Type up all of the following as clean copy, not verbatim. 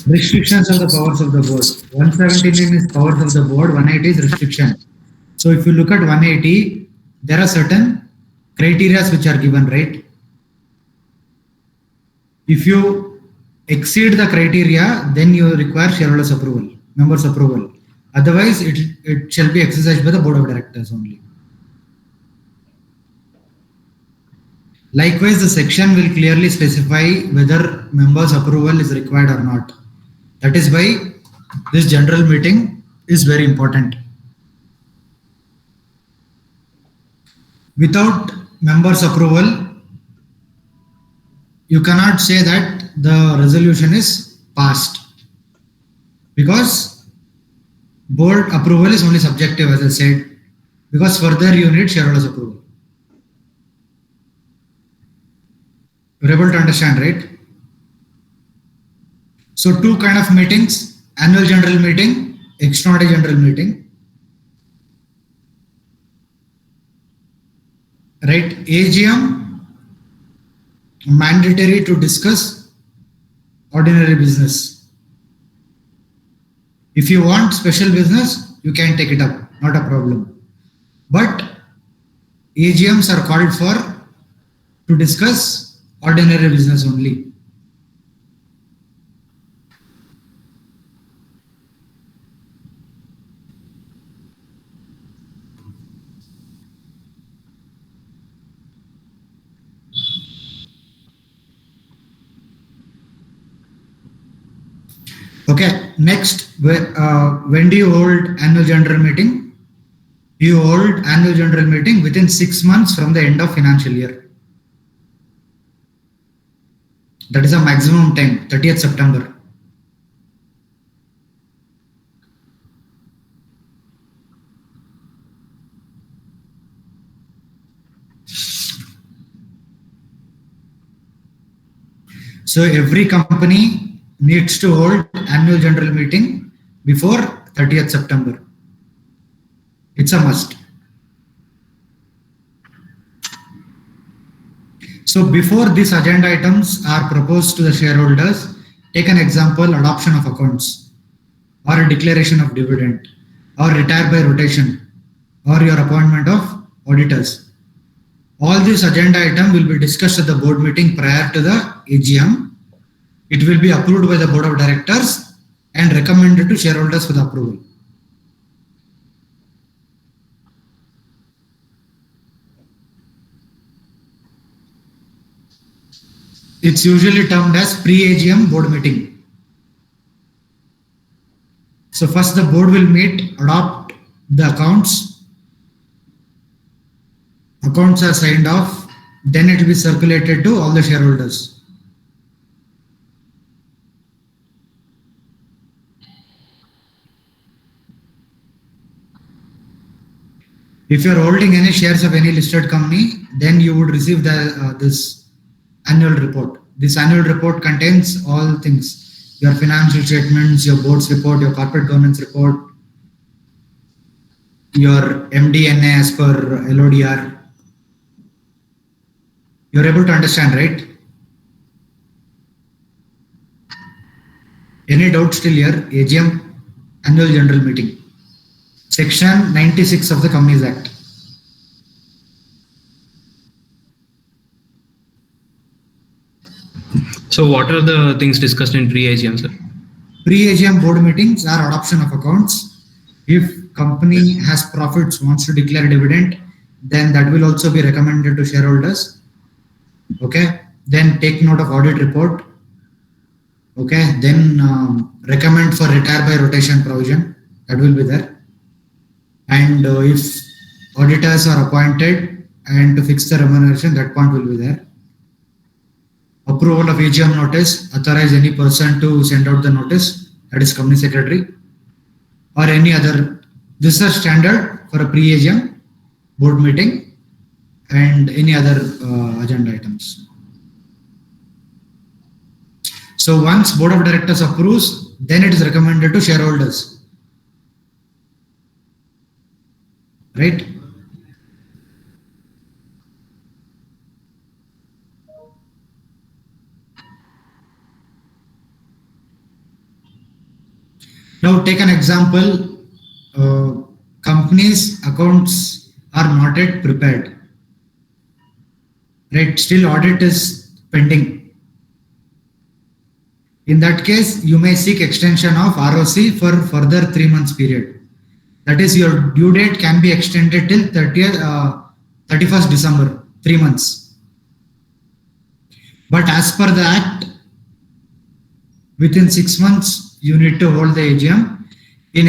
Restrictions of the powers of the board. 179 is powers of the board, 180 is restriction. So if you look at 180, there are certain criteria which are given, right? If you exceed the criteria, then you require shareholders approval, members approval. Otherwise, it shall be exercised by the board of directors only. Likewise, the section will clearly specify whether members approval is required or not. That is why this general meeting is very important. Without members approval, you cannot say that the resolution is passed, because board approval is only subjective, as I said, because further you need shareholders approval. You're able to understand, right? So two kind of meetings: annual general meeting, extraordinary general meeting. Right? AGM mandatory to discuss ordinary business. If you want special business, you can take it up, not a problem. But AGMs are called for to discuss ordinary business only. Okay, next, when do you hold annual general meeting? You hold annual general meeting within 6 months from the end of financial year. That is a maximum time, 30th September. So every company needs to hold annual general meeting before 30th September. It's a must. So before these agenda items are proposed to the shareholders, take an example: adoption of accounts, or a declaration of dividend, or retire by rotation, or your appointment of auditors. All this agenda item will be discussed at the board meeting prior to the AGM. It will be approved by the board of directors and recommended to shareholders for the approval. It's usually termed as pre-AGM board meeting. So first the board will meet, adopt the accounts. Accounts are signed off, then it will be circulated to all the shareholders. If you are holding any shares of any listed company, then you would receive this annual report. This annual report contains all things: your financial statements, your board's report, your corporate governance report, your MD&A as per LODR. You're able to understand, right? Any doubts still here? AGM, annual general meeting. Section 96 of the Companies Act. So what are the things discussed in pre-AGM, sir? Pre-AGM board meetings are adoption of accounts. If company has profits, wants to declare dividend, then that will also be recommended to shareholders. Okay. Then take note of audit report. Okay. Then recommend for retire by rotation provision. That will be there. And if auditors are appointed and to fix the remuneration, that point will be there. Approval of AGM notice, authorize any person to send out the notice, that is company secretary, or any other. This is standard for a pre-AGM board meeting and any other agenda items. So once board of directors approves, then it is recommended to shareholders. Right? Now take an example. Companies accounts are not yet prepared. Right? Still audit is pending. In that case, you may seek extension of ROC for further 3 months period. That is, your due date can be extended till 31st December, 3 months. But as per the Act, within 6 months, you need to hold the AGM. In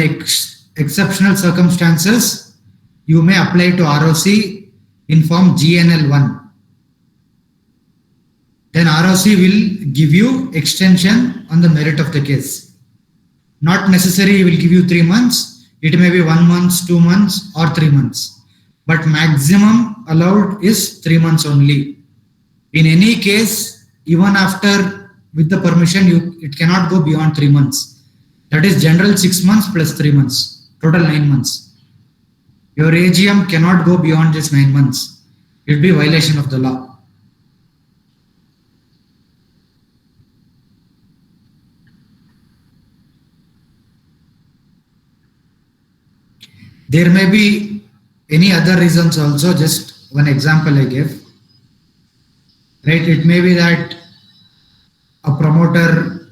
exceptional circumstances, you may apply to ROC in form GNL1. Then ROC will give you extension on the merit of the case. Not necessarily will give you 3 months. It may be 1 month, 2 months, or 3 months. But maximum allowed is 3 months only. In any case, even after with the permission, it cannot go beyond 3 months. That is general 6 months plus 3 months, total 9 months. Your AGM cannot go beyond this 9 months. It will be violation of the law. There may be any other reasons also, just one example I gave. Right, it may be that a promoter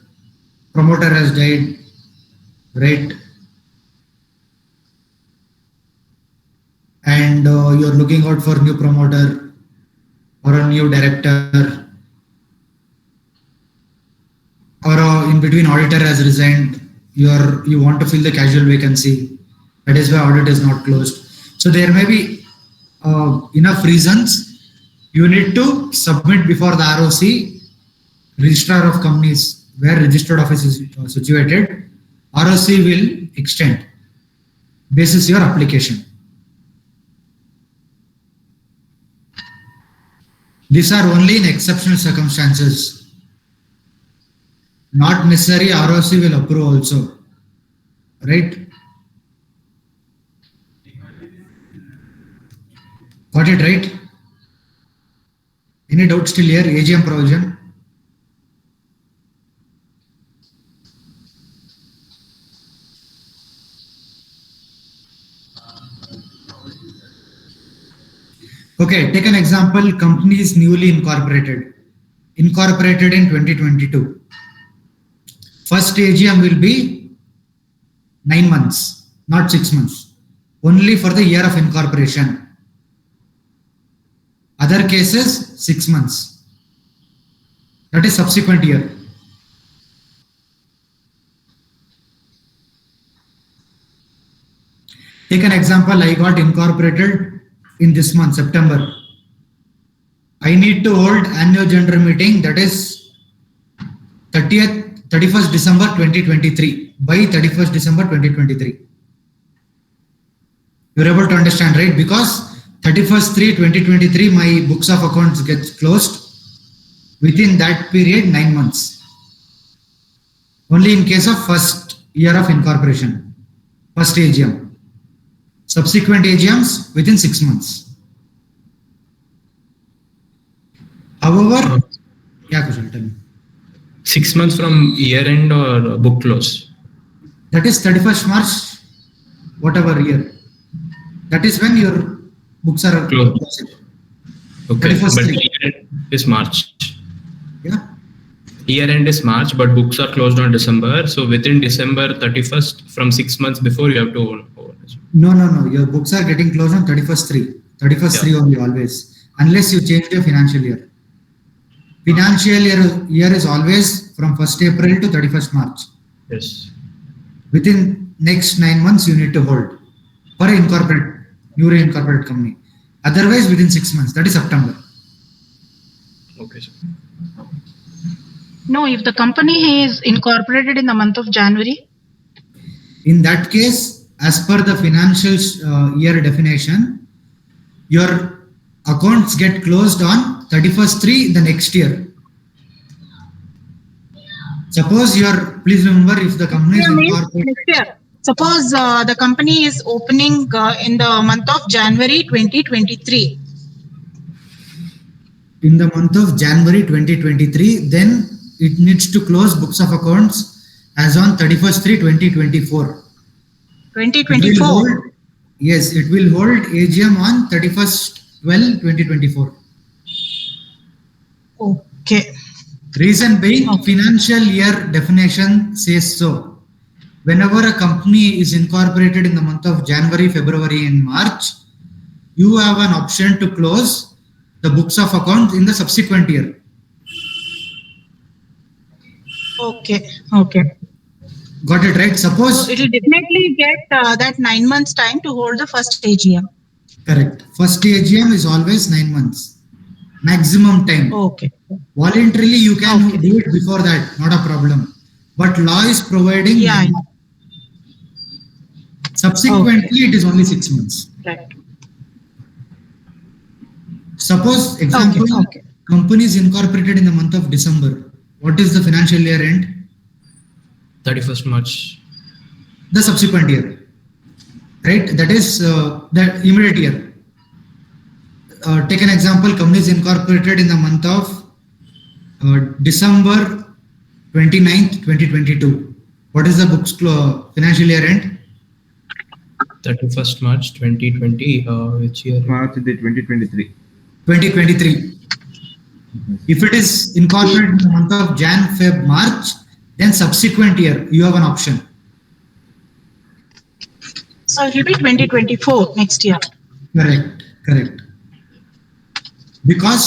has died, right? And you're looking out for new promoter or a new director, or in between auditor has resigned, you want to fill the casual vacancy. That is why audit is not closed. So there may be enough reasons. You need to submit before the ROC, registrar of companies where registered office is situated. ROC will extend basis your application. These are only in exceptional circumstances. Not necessary ROC will approve also, right? Got it right? Any doubt still here? AGM provision. Okay, take an example. Company is newly incorporated in 2022. First AGM will be 9 months, not 6 months. Only for the year of incorporation. Other cases, 6 months. That is subsequent year. Take an example, I got incorporated in this month, September. I need to hold annual general meeting, that is 31st December 2023, by 31st December 2023. You're able to understand, right? Because 31st/3/2023, my books of accounts gets closed. Within that period, 9 months. Only in case of first year of incorporation, first AGM. Subsequent AGMs within 6 months. However, yeah, Kushal, tell me. 6 months from year end or book close? That is 31st March, whatever year. That is when your books are closed. Okay, but year end is March. Yeah. Year end is March, but books are closed on December. So within December 31st, from 6 months before, you have to hold. No. Your books are getting closed on 31st/3. 31st/3 only always. Unless you change your financial year. Financial year is always from 1st April to 31st March. Yes. Within next 9 months, you need to hold for newly incorporated company. Otherwise, within 6 months, that is September. Okay, sir. No, if the company is incorporated in the month of January. In that case, as per the financial year definition, your accounts get closed on 31st/3 the next year. Suppose please remember, if the company is incorporated. Next year. Suppose the company is opening in the month of January 2023. In the month of January 2023, then it needs to close books of accounts as on 31st/3/2024. It will 2024. hold, yes, it will hold AGM on 31st/12/2024. Okay. Reason being, Okay. financial year definition says so. Whenever a company is incorporated in the month of January, February, and March, you have an option to close the books of accounts in the subsequent year. Okay. Okay. Got it right? So Suppose, it will definitely get that 9 months time to hold the first AGM. correct. First AGM is always 9 months, maximum time. Okay. Voluntarily, you can Okay. do it before that, not a problem. But law is providing Yeah. 9 months. Subsequently, it is only 6 months. Right. Suppose, example, Okay. company is incorporated in the month of December. What is the financial year end? 31st March. The subsequent year, right? That is the immediate year. Take an example, company is incorporated in the month of December 29th, 2022. What is the books financial year end? 31st March 2020. Which year? March 2023. 2023. If it is incorporated in the month of Jan, Feb, March, then subsequent year you have an option. So it will be 2024 next year. Correct, correct. Because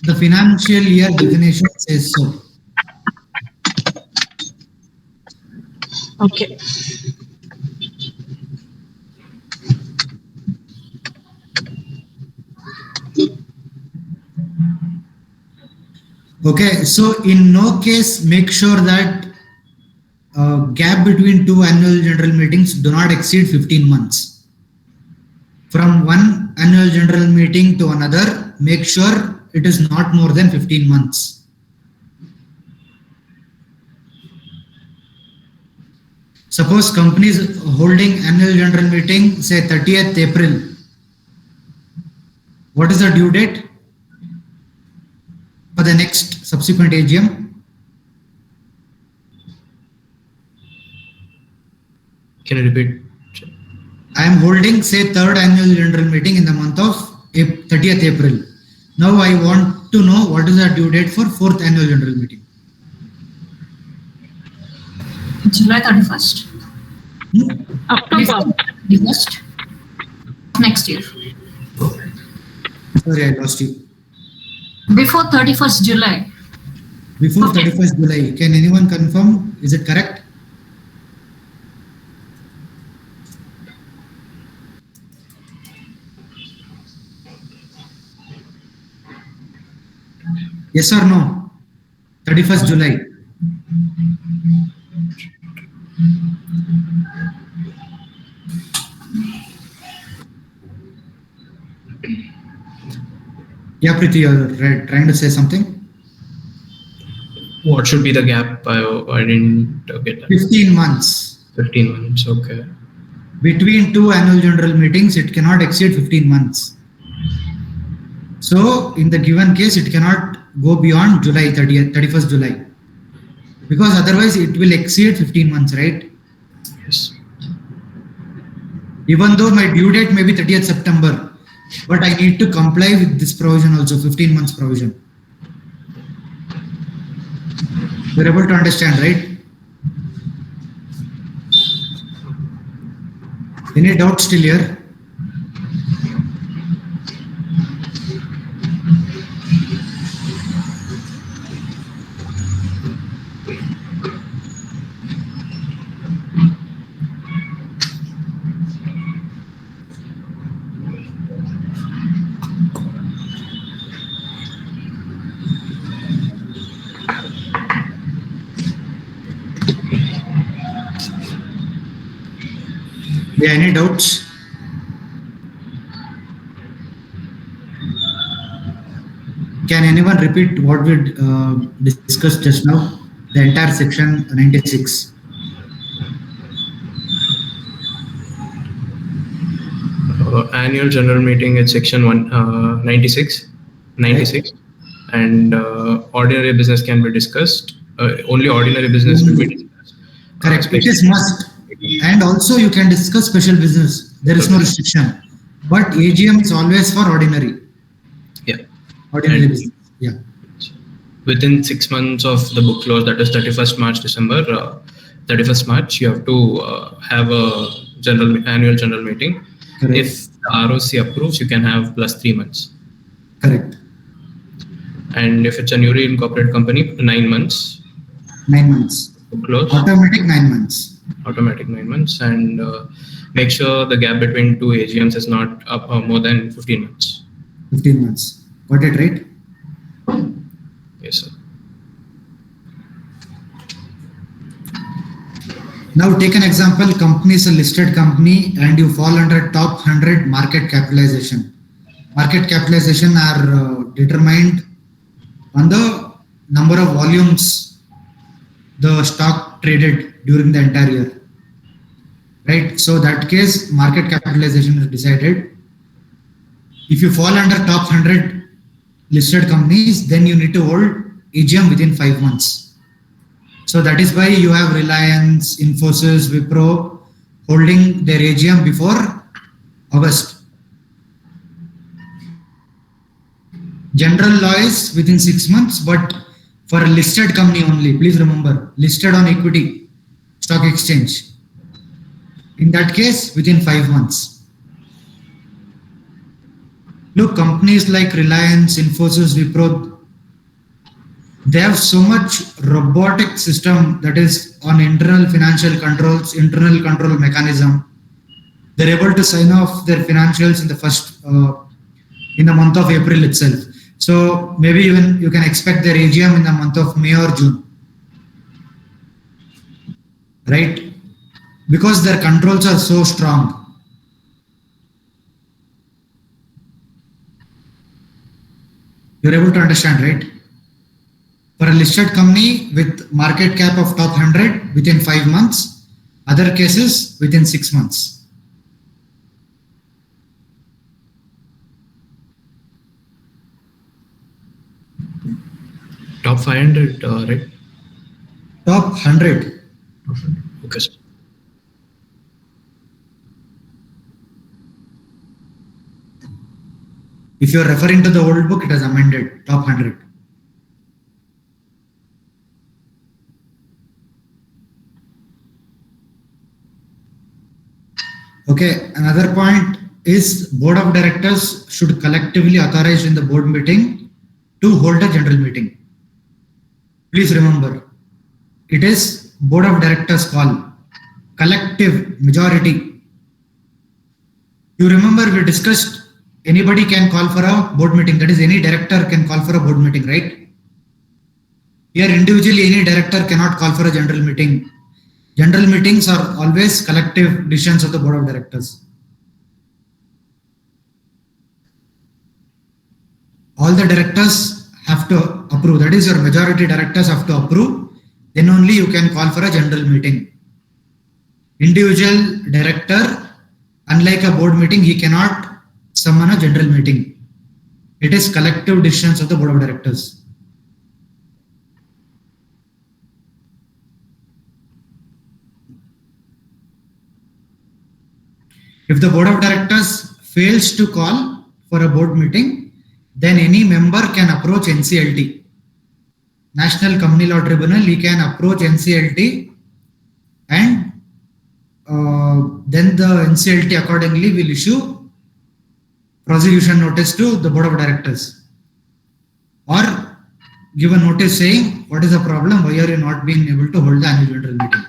the financial year definition says so. Okay. Okay, so in no case make sure that gap between two annual general meetings do not exceed 15 months. From one annual general meeting to another, make sure it is not more than 15 months. Suppose company is holding annual general meeting, say 30th April. What is the due date for the next subsequent AGM? Can you repeat? I am holding, say, third annual general meeting in the month of 30th April. Now I want to know what is the due date for fourth annual general meeting. July 31st. October. 31st next year. Sorry, I lost you. Before 31st July. Before Okay. 31st July. Can anyone confirm? Is it correct? Yes or no? 31st July. Yeah, Preeti, you're right, trying to say something? What should be the gap? I didn't get that. 15 months. 15 months. Okay. Between two annual general meetings, it cannot exceed 15 months. So, in the given case, it cannot go beyond July 30th, 31st July. Because otherwise, it will exceed 15 months, right? Yes. Even though my due date may be 30th September, but I need to comply with this provision also, 15 months provision. You're able to understand, right? Any doubts still here? Yeah, any doubts? Can anyone repeat what we discussed just now? The entire section 96. Annual general meeting at section 96, and ordinary business can be discussed. Only ordinary business will be discussed. Correct. It special is must. And also you can discuss special business. There is no restriction. But AGM is always for ordinary. Yeah. Ordinary And business. Yeah. within 6 months of the book close, that is 31st March, December, 31st March, you have to have a annual general meeting. Correct. If the ROC approves, you can have plus 3 months. Correct. And if it's a newly incorporated company, 9 months. 9 months. Book close. Automatic 9 months. Automatic 9 months. And make sure the gap between two AGMs is not more than 15 months. 15 months. Got it right? Yes, sir. Now take an example, company is a listed company and you fall under top 100 market capitalization. Market capitalization are determined on the number of volumes the stock traded during the entire year. Right? So that case, market capitalization is decided. If you fall under top 100 listed companies, then you need to hold AGM within 5 months. So that is why you have Reliance, Infosys, Wipro holding their AGM before August. General law is within 6 months, but for a listed company only, please remember, listed on equity, stock exchange. In that case, within 5 months. Look, companies like Reliance, Infosys, Wipro, they have so much robotic system that is on internal financial controls, internal control mechanism. They're able to sign off their financials in the month of April itself. So maybe even you can expect their AGM in the month of May or June. Right? Because their controls are so strong. You're able to understand, right? For a listed company with market cap of top 100 within 5 months, other cases within 6 months. Top 500, right? Top 100. Okay. If you're referring to the old book, it has amended top 100. Okay, another point is board of directors should collectively authorize in the board meeting to hold a general meeting. Please remember, it is board of directors call, collective majority. You remember we discussed anybody can call for a board meeting, that is any director can call for a board meeting, right? Here individually any director cannot call for a general meeting. General meetings are always collective decisions of the board of directors. All the directors have to approve. That is, your majority directors have to approve. Then only you can call for a general meeting. Individual director, unlike a board meeting, he cannot summon a general meeting. It is collective decisions of the board of directors. If the board of directors fails to call for a board meeting, then any member can approach NCLT. National Company Law Tribunal, he can approach NCLT and then the NCLT accordingly will issue prosecution notice to the board of directors or give a notice saying what is the problem, why are you not being able to hold the annual general meeting.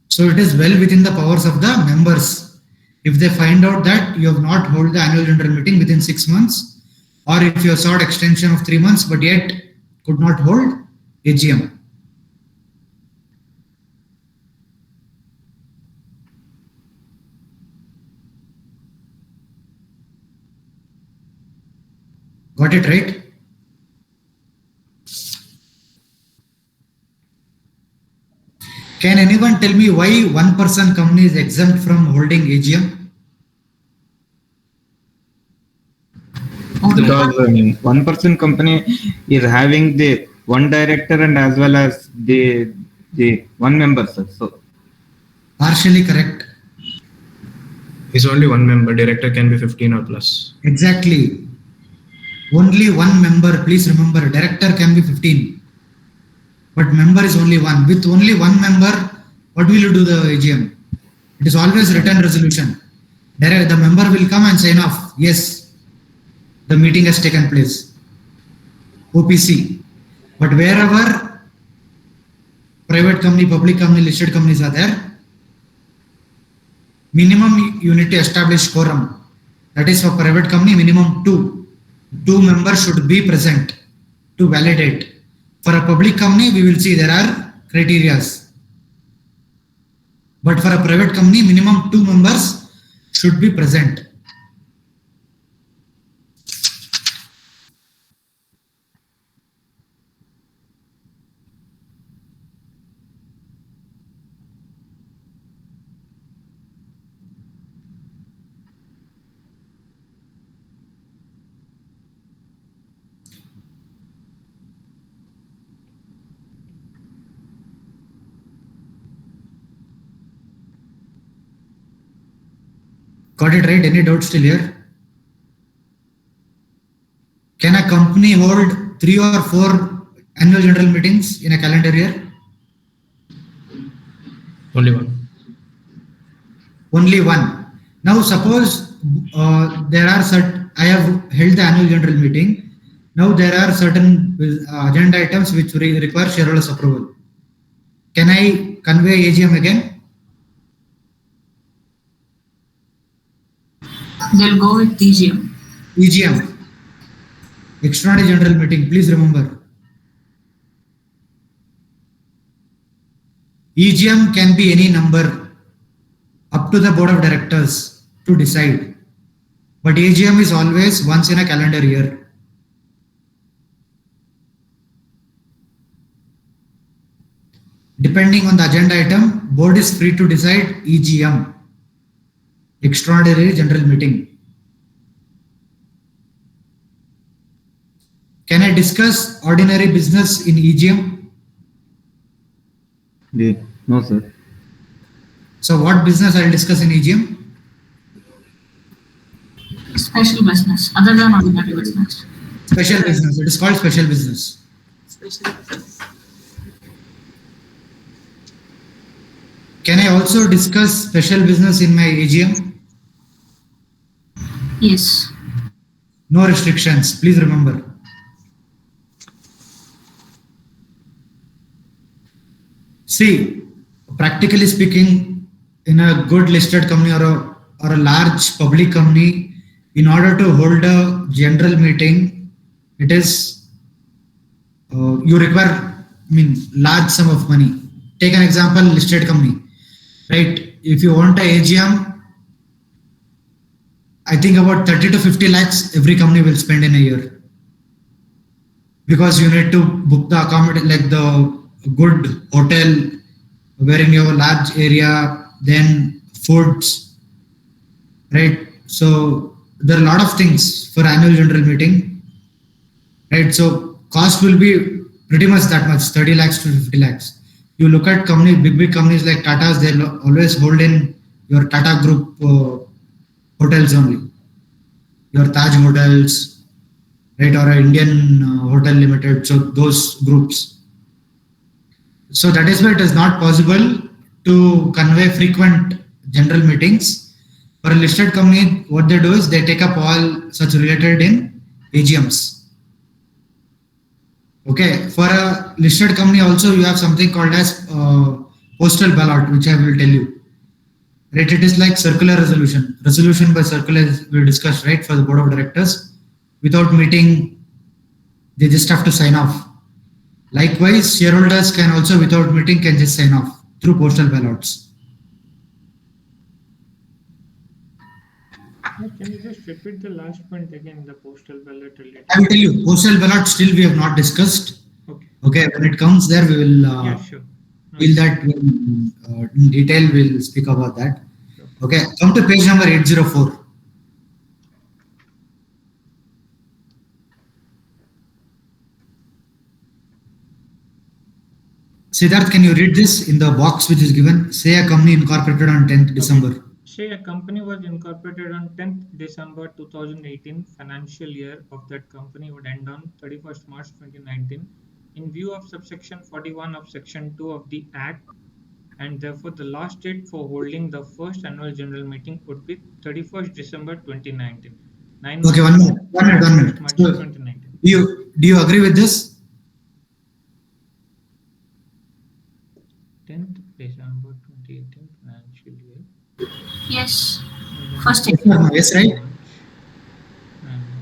So it is well within the powers of the members. If they find out that you have not held the annual general meeting within 6 months, or if you have sought extension of 3 months but yet could not hold AGM. Got it right? Can anyone tell me why one person company is exempt from holding AGM? Only Because one person company is having the one director and as well as the one member, sir. So Partially correct. Is only one member. Director can be 15 or plus. Exactly. Only one member. Please remember, director can be 15. But member is only one. With only one member, what will you do the AGM? It is always written resolution. The member will come and sign off. Yes, the meeting has taken place. OPC. But wherever private company, public company, listed companies are there, minimum you need to establish quorum. That is for private company, minimum 2. 2 members should be present to validate. For a public company, we will see there are criterias. But for a private company, minimum 2 members should be present. Got it right? Any doubts still here? Can a company hold 3 or 4 annual general meetings in a calendar year? Only one. Only one. Now suppose there are I have held the annual general meeting. Now there are certain agenda items which require shareholders approval. Can I convey AGM again? They'll go with TGM. EGM. Extraordinary general meeting. Please remember. EGM can be any number up to the board of directors to decide. But AGM is always once in a calendar year. Depending on the agenda item, board is free to decide EGM. Extraordinary general meeting. Can I discuss ordinary business in EGM? no, sir. So what business I'll discuss in EGM? Special business, other than ordinary business. Special business. It is called special business. Can I also discuss special business in my AGM? Yes. No restrictions. Please remember. See, practically speaking, in a good listed company or a large public company, in order to hold a general meeting, it is you require, large sum of money. Take an example, listed company, right? If you want a AGM, I think about 30 to 50 lakhs every company will spend in a year, because you need to book the accommodation, like the good hotel wherein you have a large area, then foods, right? So there are a lot of things for annual general meeting, right? So cost will be pretty much that much, 30 lakhs to 50 lakhs. You look at companies, big companies like Tata's, they always hold in your Tata Group hotels only, your Taj hotels, right, or a Indian Hotel Limited, so those groups. So that is why it is not possible to convey frequent general meetings. For a listed company, what they do is they take up all such related in AGMs. Okay, for a listed company also you have something called as postal ballot, which I will tell you. Right, it is like circular resolution. Resolution by circular we discussed, right, for the board of directors. Without meeting, they just have to sign off. Likewise, shareholders can also, without meeting, can just sign off through postal ballots. Can you just repeat the last point again, the postal ballot related? I will tell you, postal ballot still we have not discussed. Okay, when it comes there, we will yeah, sure. feel that in detail, we'll speak about that. Okay, come to page number 804. Siddharth, can you read this in the box which is given? Say a company incorporated on 10th December. Say a company was incorporated on 10th December 2018. Financial year of that company would end on 31st March 2019. In view of subsection 41 of section 2 of the Act, and therefore the last date for holding the first annual general meeting would be 31st December 2019. Okay, one minute. March So, 2019. do you agree with this? 10th December 2018 financial year. Yes. And then First Yes, or no? Yes, right? March, 9 months.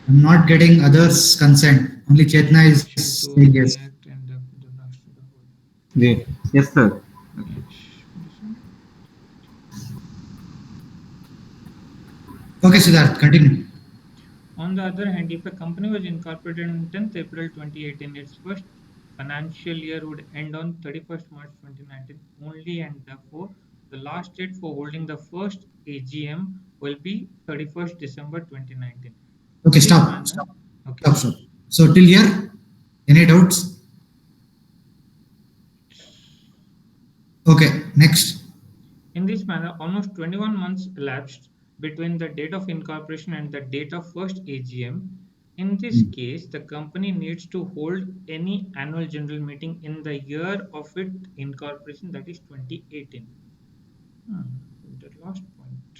I'm not getting others' consent. Only Chetna is Section 2 saying of the yes. Act and the last of the whole. Yes, sir. Okay, Siddharth, continue. On the other hand, if a company was incorporated on 10th April 2018, its first financial year would end on 31st March 2019 only, and therefore the last date for holding the first AGM will be 31st December 2019. Okay, This stop. manner- Stop. Okay. Stop. Stop. So till here, any doubts? Okay, next. In this manner, almost 21 months elapsed between the date of incorporation and the date of first AGM. In this case, the company needs to hold any annual general meeting in the year of its incorporation, that is 2018. The last point.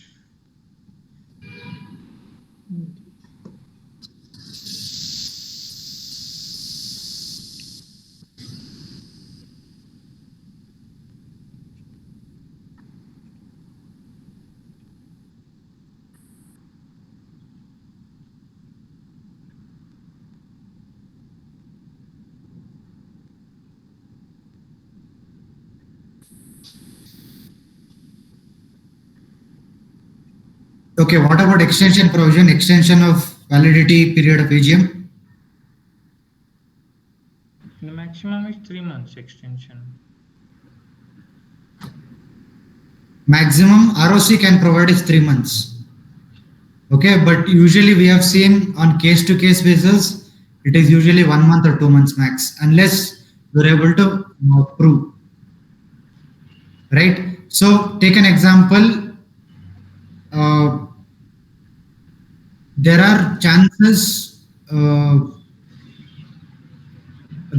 Okay, what about extension provision, extension of validity period of AGM? The maximum is 3 months extension. Maximum ROC can provide is 3 months. Okay, but usually we have seen on case to case basis, it is usually 1 month or 2 months max, unless you're able to prove. Right? So take an example. There are chances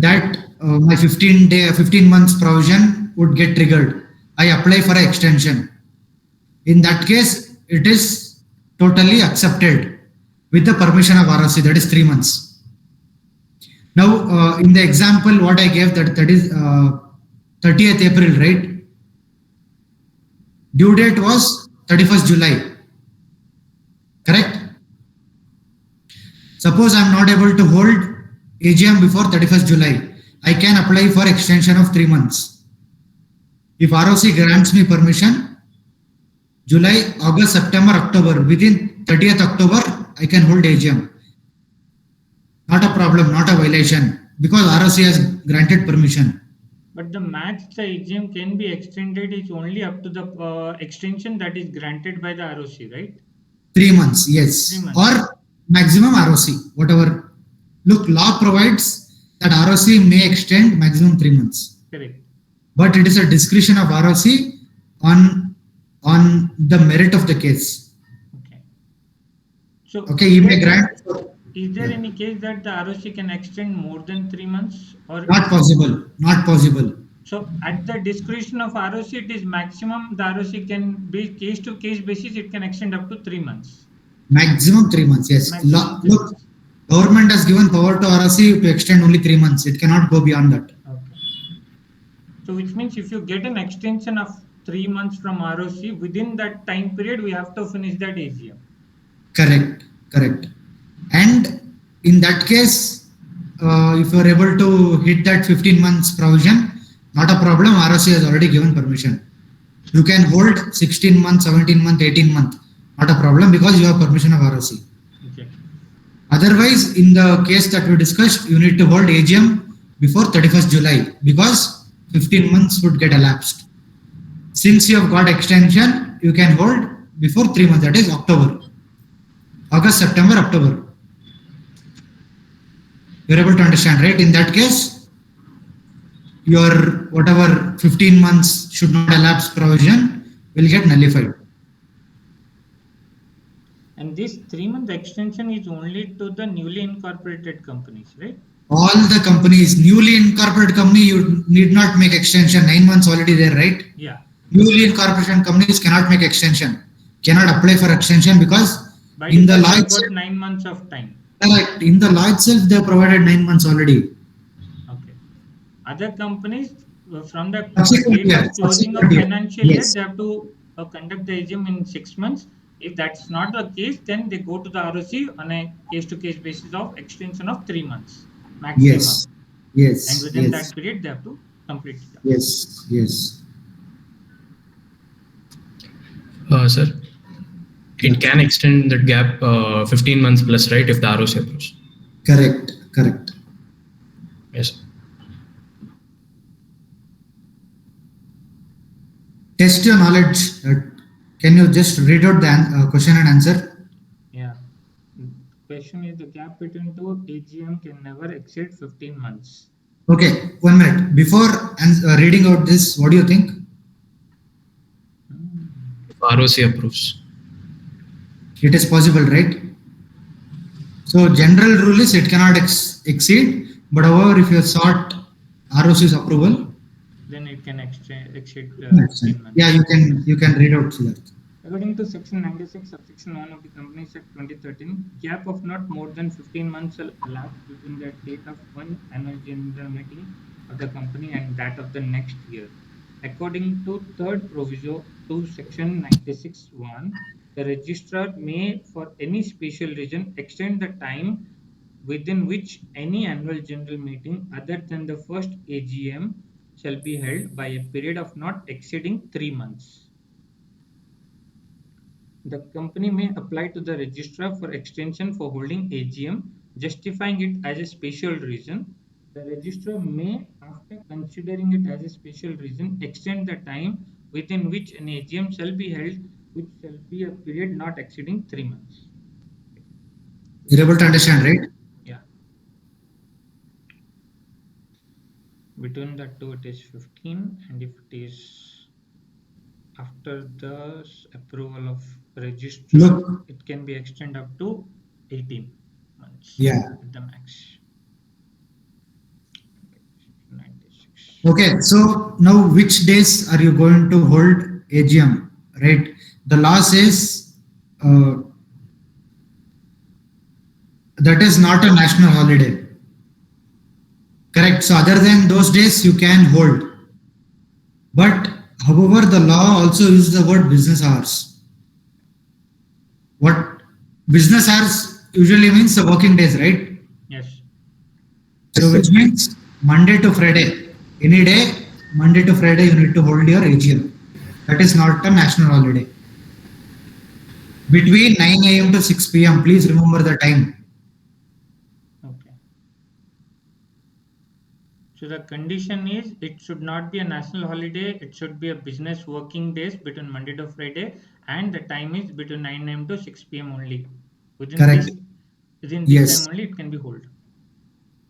that my 15 months provision would get triggered. I apply for an extension. In that case, it is totally accepted with the permission of ROC, that is 3 months. Now, in the example what I gave, that is 30th April, right? Due date was 31st July. Correct? Suppose I am not able to hold AGM before 31st July. I can apply for extension of 3 months. If ROC grants me permission, July, August, September, October, within 30th October, I can hold AGM. Not a problem, not a violation, because ROC has granted permission. But the max the AGM can be extended is only up to the extension that is granted by the ROC, right? 3 months, yes. 3 months. Or maximum ROC, whatever. Look, law provides that ROC may extend maximum 3 months. Correct. But it is a discretion of ROC on the merit of the case. Okay. So Okay, you may grant. Is there any case that the ROC can extend more than 3 months? Or Not possible. Not possible. so at the discretion of ROC, it is maximum the ROC can be case to case basis, it can extend up to 3 months. Maximum 3 months, yes. Maximum 3 Look, months. government has given power to ROC to extend only 3 months. It cannot go beyond that. Okay. So which means if you get an extension of 3 months from ROC, within that time period, we have to finish that AGM. Correct. Correct. And in that case, if you are able to hit that 15 months provision, not a problem. ROC has already given permission. You can hold 16 months, 17 months, 18 months. Not a problem because you have permission of ROC. Okay. Otherwise, in the case that we discussed, you need to hold AGM before 31st July because 15 months would get elapsed. Since you have got extension, you can hold before 3 months, that is October. August, September, October. You're able to understand, right? In that case, your whatever 15 months should not elapse provision will get nullified. And this 3-month extension is only to the newly incorporated companies, right? All the companies, newly incorporated company, you need not make extension. 9 months already there, right? Yeah. Newly incorporated companies cannot make extension, cannot apply for extension because By in the default, law you've itself, got 9 months of time. correct. In the law itself, they have provided 9 months already. Okay. Other companies, from the Subsequent date year, of closing of subsequent year. financial year, Yes. they have to conduct the AGM in 6 months. If that's not the case, then they go to the ROC on a case-to-case basis of extension of 3 months maximum. Yes. And Yes. within Yes. that period, they have to complete it. Yes. Yes. Sir, it can extend that gap 15 months plus, right? If the ROC approves. Correct. Correct. Yes. Test your knowledge. Can you just read out the question and answer? Yeah. Question is the gap between two AGM can never exceed 15 months. Okay, 1 minute. Before reading out this, what do you think? If ROC approves. It is possible, right? So general rule is it cannot exceed, but however, if you sought ROC's approval, Then it can exceed 15 months. yeah, you can read out Sidharth. According to Section 96, Subsection 1 of the Companies Act 2013, gap of not more than 15 months shall elapse between the date of one annual general meeting of the company and that of the next year. According to third proviso to Section 96(1), the registrar may, for any special reason, extend the time within which any annual general meeting other than the first AGM shall be held by a period of not exceeding 3 months. The company may apply to the registrar for extension for holding AGM, justifying it as a special reason. The registrar may, after considering it as a special reason, extend the time within which an AGM shall be held, which shall be a period not exceeding 3 months. You're able to understand, right? Yeah. Between the two, it is 15, and if it is after the approval of registrar, Look. it can be extended up to 18 months. Yeah. At the max. 96. Okay, so now which days are you going to hold AGM, right? The law says that is not a national holiday. Correct. So other than those days, you can hold. But however, the law also uses the word business hours. What business hours usually means the working days, right? Yes. So which means Monday to Friday. Any day, Monday to Friday, you need to hold your AGM. That is not a national holiday. Between 9 a.m. to 6 p.m. Please remember the time. Okay. So the condition is it should not be a national holiday. It should be a business working days between Monday to Friday, and the time is between 9 a.m. to 6 p.m. only. Within this time only it can be held.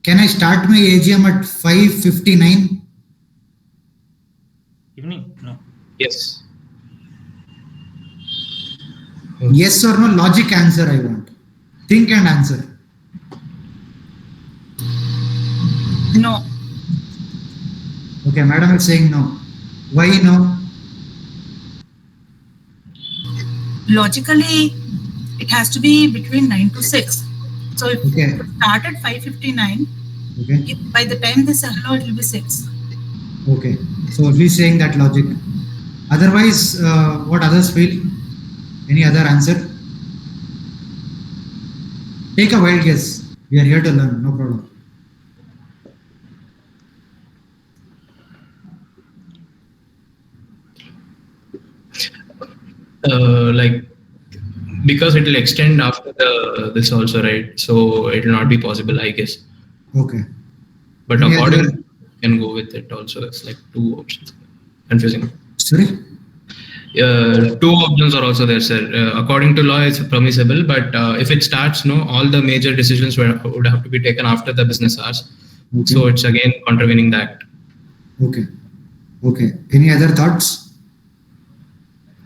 Can I start my AGM at 5:59? Evening? No. Yes. Yes or no? Logic answer I want. Think and answer. No. Okay, madam is saying no. Why no? Logically, it has to be between 9 to 6. So if Okay. you start at 5:59, Okay. by the time they sell out, it will be 6. Okay. So he's saying that logic. Otherwise, what others feel? Any other answer? Take a wild guess. We are here to learn. No problem. Like, because it will extend after this also, right? So it will not be possible, I guess. Okay. But Any according, other- you can go with it also. It's like two options. Confusing. Sorry? Two options are also there, sir. According to law, it's permissible, but if it starts, no, all the major decisions would have to be taken after the business hours. Okay. So it's again contravening the act. Okay. Okay. Any other thoughts?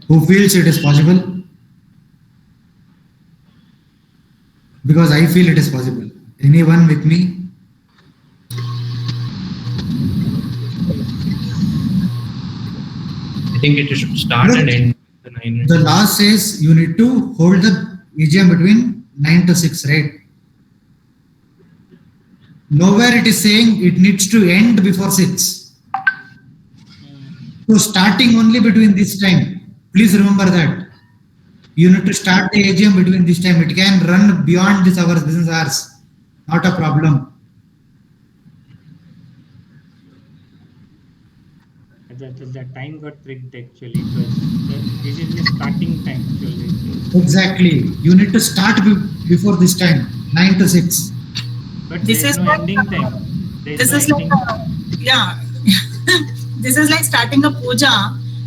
Who feels it is possible? Because I feel it is possible. Anyone with me? I think it should start and end the 9. The law says you need to hold the AGM between 9 to 6, right? Nowhere it is saying it needs to end before 6. So starting only between this time. Please remember that. You need to start the AGM between this time. It can run beyond this hours, business hours. Not a problem. The time got tricked actually. This is the starting time actually. Exactly. You need to start before this time, 9 to 6. But This there is is no like- ending time. There This is no is ending. like, yeah. This is like starting a puja.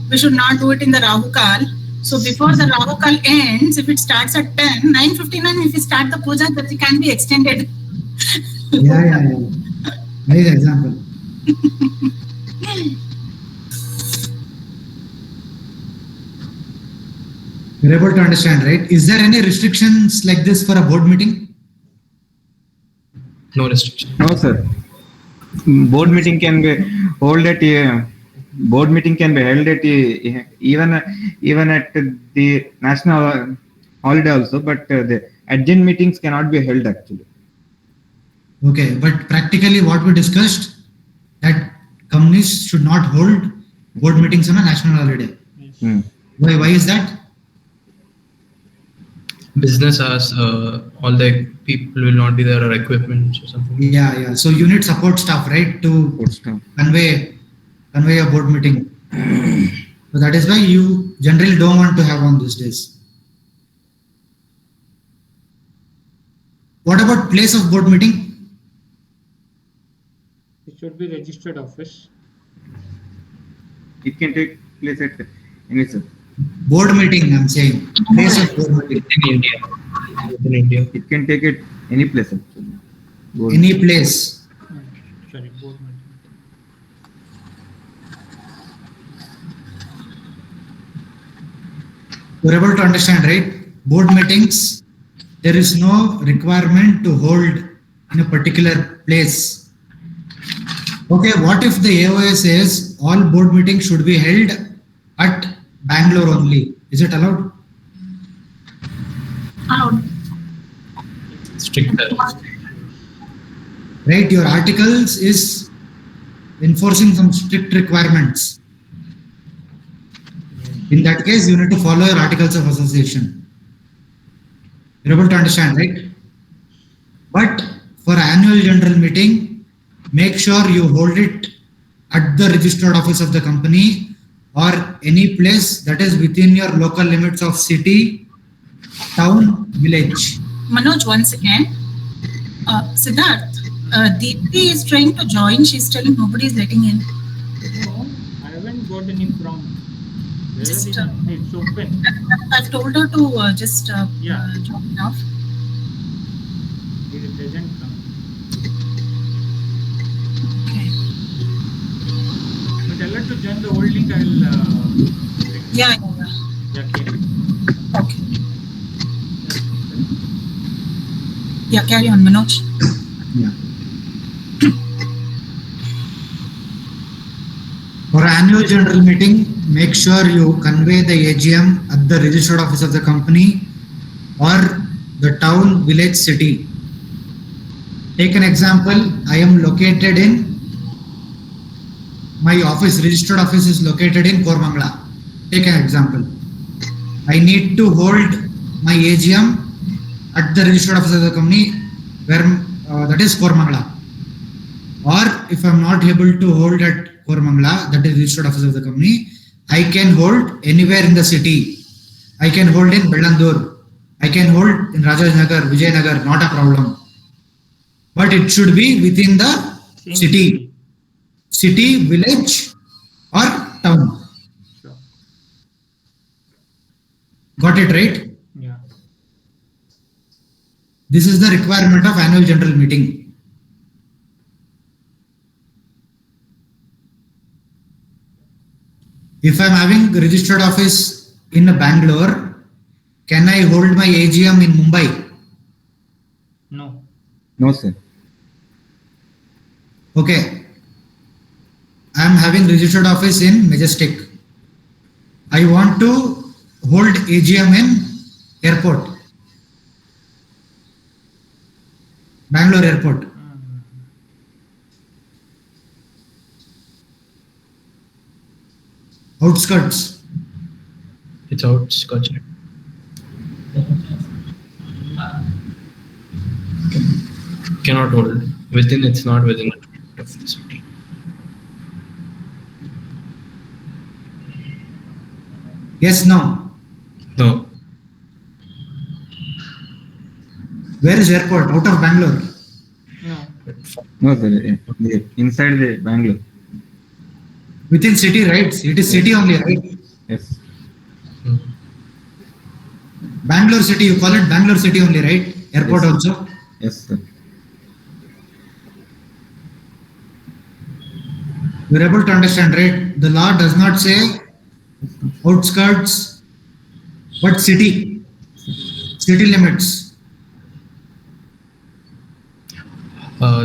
We should not do it in the Rahu Kal. So before the Rahu Kal ends, if it starts at 10, 9:59, if we start the puja, that it can be extended. Yeah. Nice example. You're able to understand, right? Is there any restrictions like this for a board meeting? No restriction. No, sir. Board meeting can be held at board meeting can be held at even at the national holiday also, but the urgent meetings cannot be held actually. Okay, but practically what we discussed, that companies should not hold board meetings on a national holiday. Yes. Hmm. Why is that? Business hours, all the people will not be there or equipment or something. Yeah. So you need support staff, right, to Good stuff. convey a board meeting. So that is why you generally don't want to have on these days. What about place of board meeting? It should be registered office. It can take place at any sir. Board meeting, I'm saying. Place of board meeting. Within India. Within India. It can take it any place actually. Board Any place. Sorry, board meeting. You're able to understand, right? Board meetings, there is no requirement to hold in a particular place. Okay, what if the AOA says all board meetings should be held at Bangalore only? Is it allowed? Allowed. Stricter. Right, your articles is enforcing some strict requirements. In that case, you need to follow your articles of association. You're able to understand, right? But for annual general meeting, make sure you hold it at the registered office of the company or any place that is within your local limits of city, town, village. Manoj, once again, Siddharth, Deepthi is trying to join. She's telling nobody is letting in. No, I haven't got any prompt. Where is Just, it? It's open. I've told her to just Yeah. join off. It doesn't come. Okay. But tell her to join the old link. I'll. Yeah. Okay. Okay. Yeah, carry on, Manoj. Yeah. For annual general meeting, make sure you convey the AGM at the registered office of the company or the town, village, city. Take an example. I am located in, my office, registered office is located in Kormangala. Take an example. I need to hold my AGM at the registered office of the company where that is Kormangala. Or if I'm not able to hold at Kormangala, that is registered office of the company, I can hold anywhere in the city. I can hold in Bellandur. I can hold in Rajajnagar, Vijayanagar, not a problem. But it should be within the Same city, village or town. Sure. Got it right? Yeah. This is the requirement of annual general meeting. If I'm having registered office in Bangalore, can I hold my AGM in Mumbai? No. No, sir. Okay. I'm having registered office in Majestic. I want to hold AGM in airport. Bangalore airport. Outskirts. It's outskirts. Cannot hold. Within, it's not within the city. Yes, no. No. Where is airport? Out of Bangalore. No. No, sir. Inside the Bangalore. Within city, right? It is city only, right? Yes. Bangalore city, you call it Bangalore city only, right? Airport Yes. also. Yes, sir. You're able to understand, right? The law does not say outskirts, but city. City limits.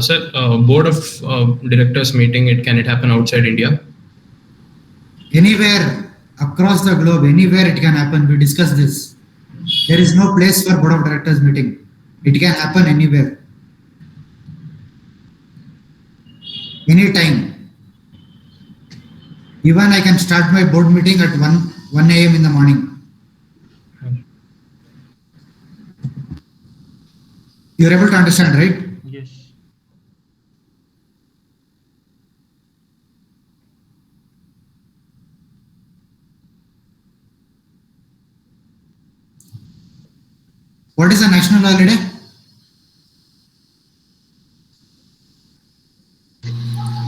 Sir, board of directors meeting, can it happen outside India? Anywhere across the globe, anywhere it can happen. We discussed this. There is no place for board of directors meeting. It can happen anywhere. Anytime. Even I can start my board meeting at 1 a.m. in the morning. You're able to understand, right? Yes. What is a national holiday?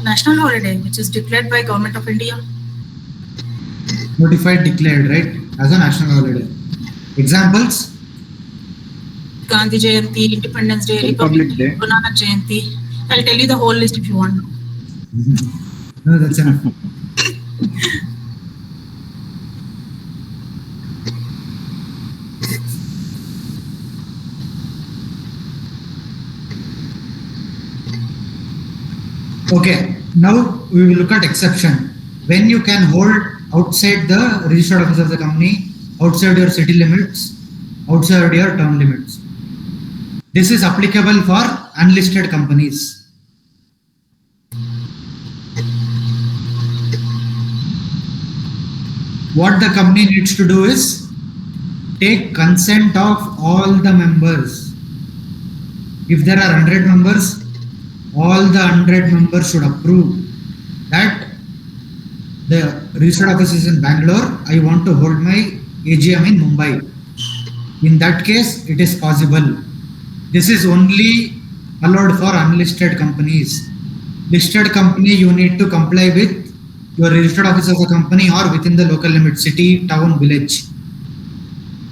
National holiday, which is declared by Government of India. Notified, declared, right? As a national holiday. Examples? Gandhi Jayanti, Independence Day, Republic Day. Guru Nanak Jayanti. I'll tell you the whole list if you want. No, that's enough. Okay, now we will look at exception. When you can hold outside the registered office of the company, outside your city limits, outside your town limits. This is applicable for unlisted companies. What the company needs to do is take consent of all the members. If there are 100 members, all the 100 members should approve that the registered office is in Bangalore. I want to hold my AGM in Mumbai. In that case, it is possible. This is only allowed for unlisted companies. Listed company, you need to comply with your registered office of the company or within the local limit, city, town, village.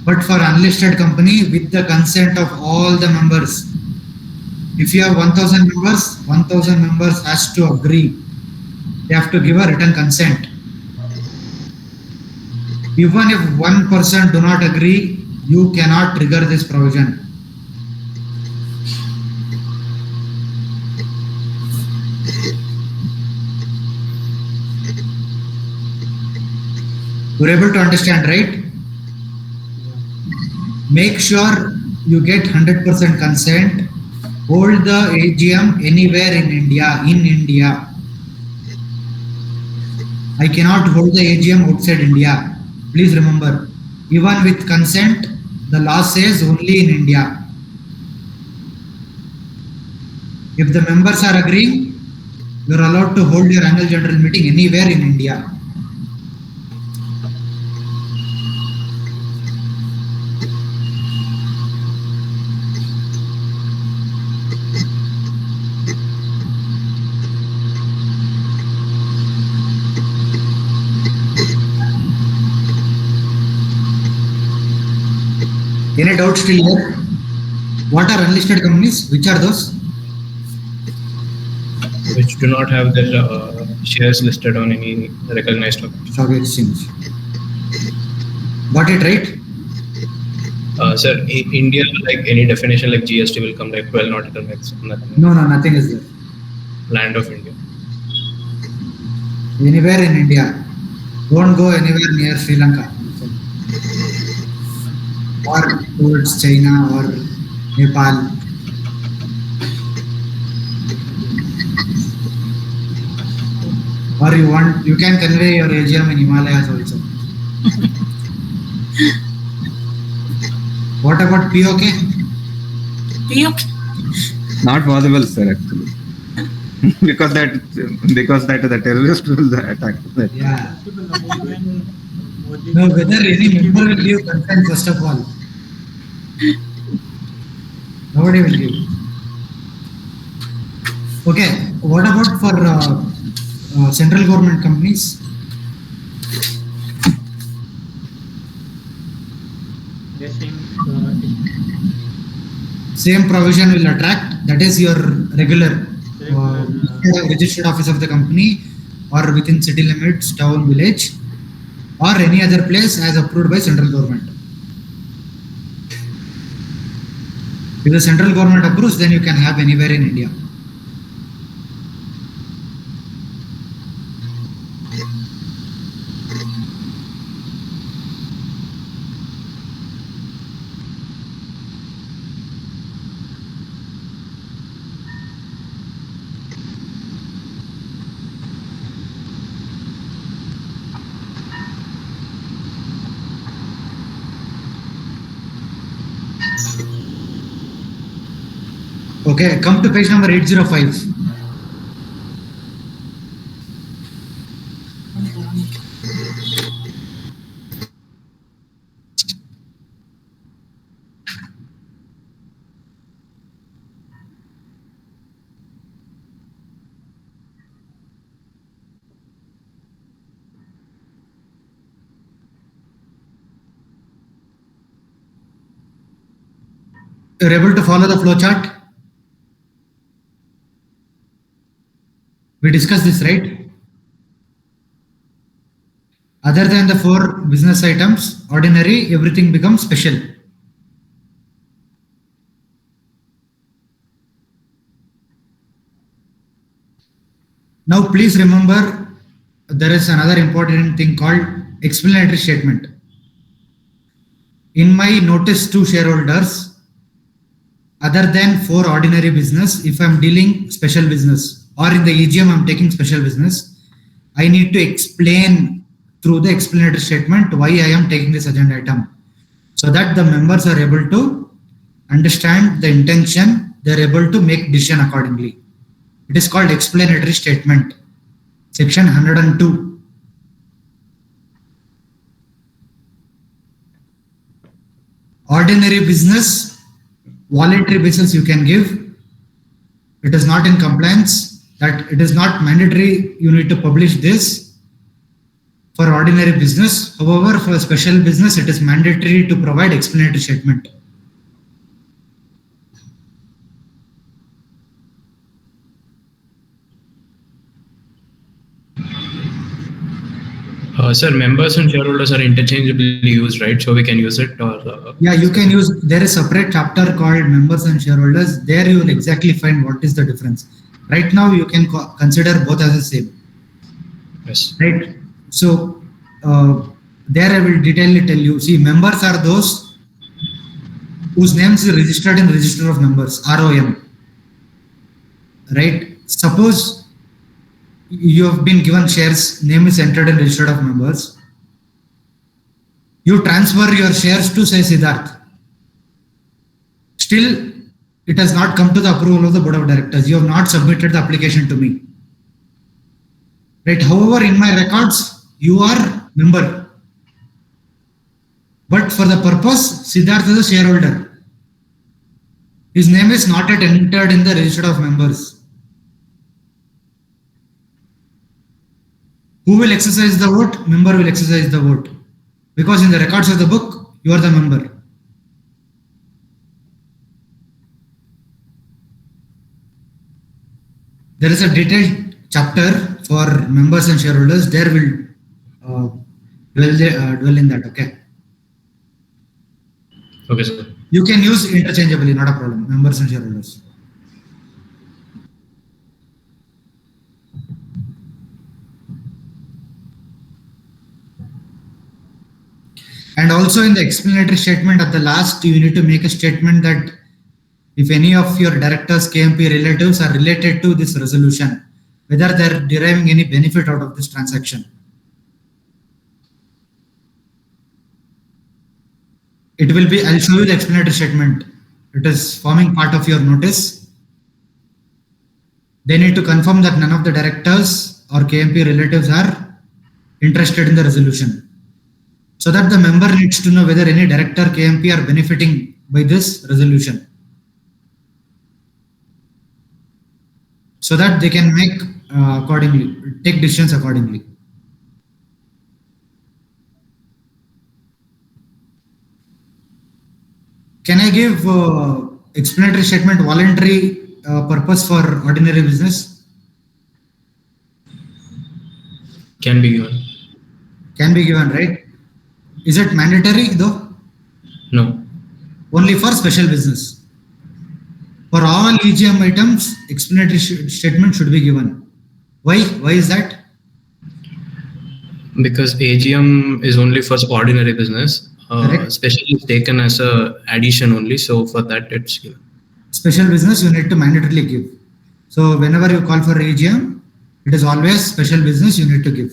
But for unlisted company, with the consent of all the members. If you have 1000 members, 1000 members has to agree. They have to give a written consent. Even if one person do not agree, you cannot trigger this provision. You're able to understand, right? Make sure you get 100% consent. Hold the AGM anywhere in India. I cannot hold the AGM outside India. Please remember, even with consent, the law says only in India. If the members are agreeing, you are allowed to hold your annual general meeting anywhere in India. Any doubts still here? What are unlisted companies? Which are those? Which do not have their shares listed on any recognized stock exchange. Got it right? Sir, in India, like any definition like GST will come like 12 nautical miles. No, nothing is there. Land of India. Anywhere in India. Don't go anywhere near Sri Lanka. Or towards China or Nepal. Or you can convey your AGM in Himalayas also. What about POK? POK? Not possible, sir, actually. because that the terrorist will attack. Yeah. Possible only when Modi No, whether any member will give consent first of all. Nobody will give. Okay, what about for central government companies? the same Same provision will attract. That is your regular registered office of the company, or within city limits, town, village, or any other place as approved by central government. If the central government approves, then you can have anywhere in India. Okay, come to page number 805. You're able to follow the flow chart? We discussed this, right? Other than the 4 business items, ordinary, everything becomes special. Now please remember, there is another important thing called explanatory statement. In my notice to shareholders, other than 4 ordinary business, if I'm dealing special business, or in the EGM I'm taking special business, I need to explain through the explanatory statement why I am taking this agenda item, so that the members are able to understand the intention, they're able to make decision accordingly. It is called explanatory statement, section 102. Ordinary business, voluntary basis you can give. It is not in compliance, that it is not mandatory you need to publish this for ordinary business. However, for special business, it is mandatory to provide explanatory statement. Sir, members and shareholders are interchangeably used, right? So we can use it or... Yeah, you can use, there is a separate chapter called members and shareholders. There you will exactly find what is the difference. Right now, you can consider both as the same. Yes. Right. So, there I will detailedly tell you. See, members are those whose names is registered in register of members, ROM. Right. Suppose you have been given shares, name is entered in register of members. You transfer your shares to, say, Sidharth. Still, it has not come to the approval of the board of directors. You have not submitted the application to me. Right. However, in my records, you are member. But for the purpose, Sidharth is a shareholder. His name is not yet entered in the register of members. Who will exercise the vote? Member will exercise the vote. Because in the records of the book, you are the member. There is a detailed chapter for members and shareholders, there will dwell in that. Okay. Okay, sir. You can use interchangeably, not a problem. Members and shareholders. And also in the explanatory statement at the last, you need to make a statement that if any of your directors, KMP relatives are related to this resolution, whether they're deriving any benefit out of this transaction. It will be, I'll show you the explanatory statement. It is forming part of your notice. They need to confirm that none of the directors or KMP relatives are interested in the resolution. So that the member needs to know whether any director KMP are benefiting by this resolution. So that they can make accordingly, take decisions accordingly. Can I give explanatory statement voluntary purpose for ordinary business? Can be given. Can be given, right? Is it mandatory though? No. Only for special business. For all EGM items, explanatory statement should be given. Why? Why is that? Because AGM is only for ordinary business. Correct. Special is taken as a addition only. So for that, it's given. Special business you need to mandatorily give. So whenever you call for AGM, it is always special business you need to give.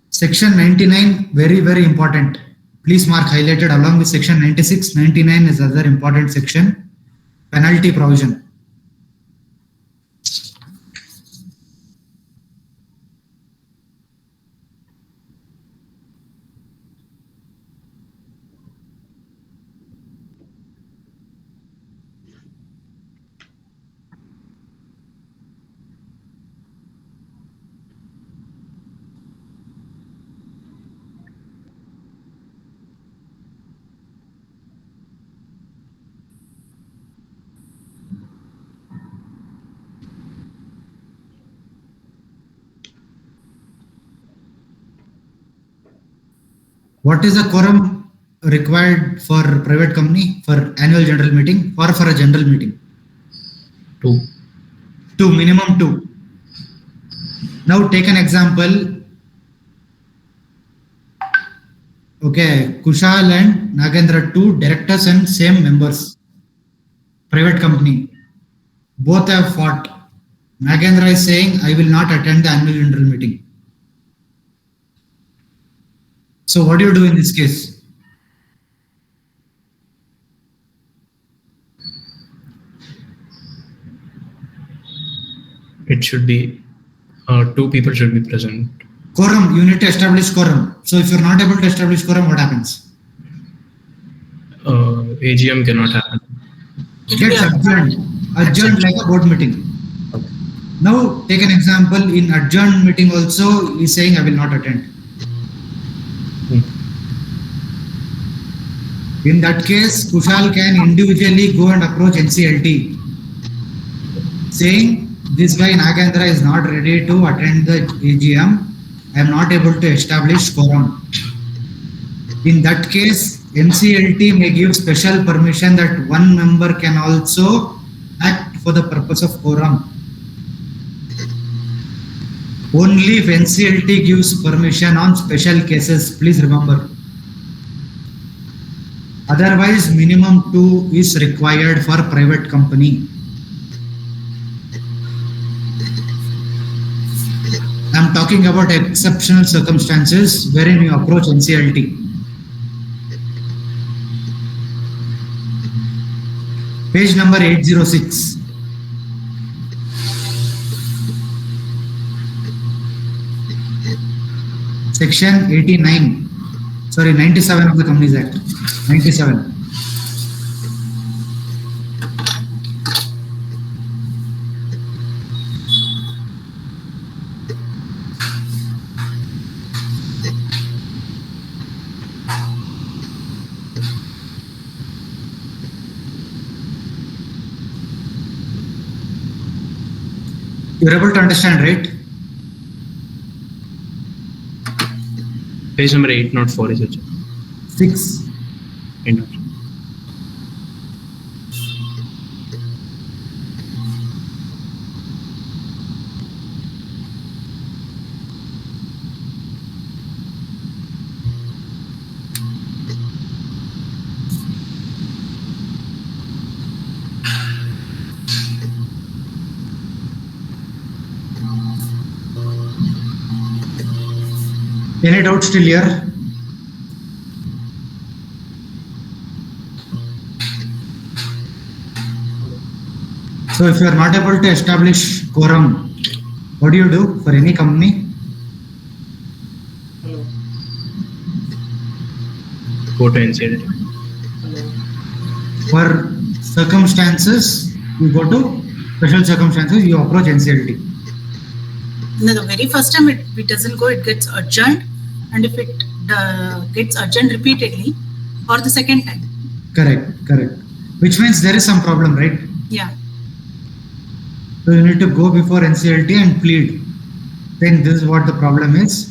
Section 99, very, very important. Please mark highlighted along with section 96. 99 is other important section. Penalty provision. What is the quorum required for private company for annual general meeting or for a general meeting? 2. 2, minimum 2. Now take an example. Okay, Kushal and Nagendra, 2 directors and same members. Private company. Both have fought. Nagendra is saying, I will not attend the annual general meeting. So what do you do in this case? It should be 2 people should be present. Quorum, you need to establish quorum. So if you're not able to establish quorum, what happens? AGM cannot happen. It gets adjourned like a board meeting. Now take an example, in adjourned meeting also he is saying I will not attend. In that case, Kushal can individually go and approach NCLT saying this guy Nagendra is not ready to attend the AGM. I am not able to establish quorum. In that case, NCLT may give special permission that one member can also act for the purpose of quorum. Only if NCLT gives permission on special cases, please remember. Otherwise, minimum 2 is required for private company. I am talking about exceptional circumstances wherein you approach NCLT. Page number 806. Section 89. Sorry, 97 of the Companies Act. 97. You're able to understand, right? Page number 8, not 4 is it? 6. End of. Any doubts still here? So if you are not able to establish quorum, what do you do for any company? Hello. Go to NCLT. Hello. For circumstances, you go to special circumstances, you approach NCLT. No, the very first time it doesn't go, it gets adjourned, and if it gets adjourned repeatedly, or the second time. Correct. Which means there is some problem, right? Yeah. So you need to go before NCLT and plead. Then this is what the problem is.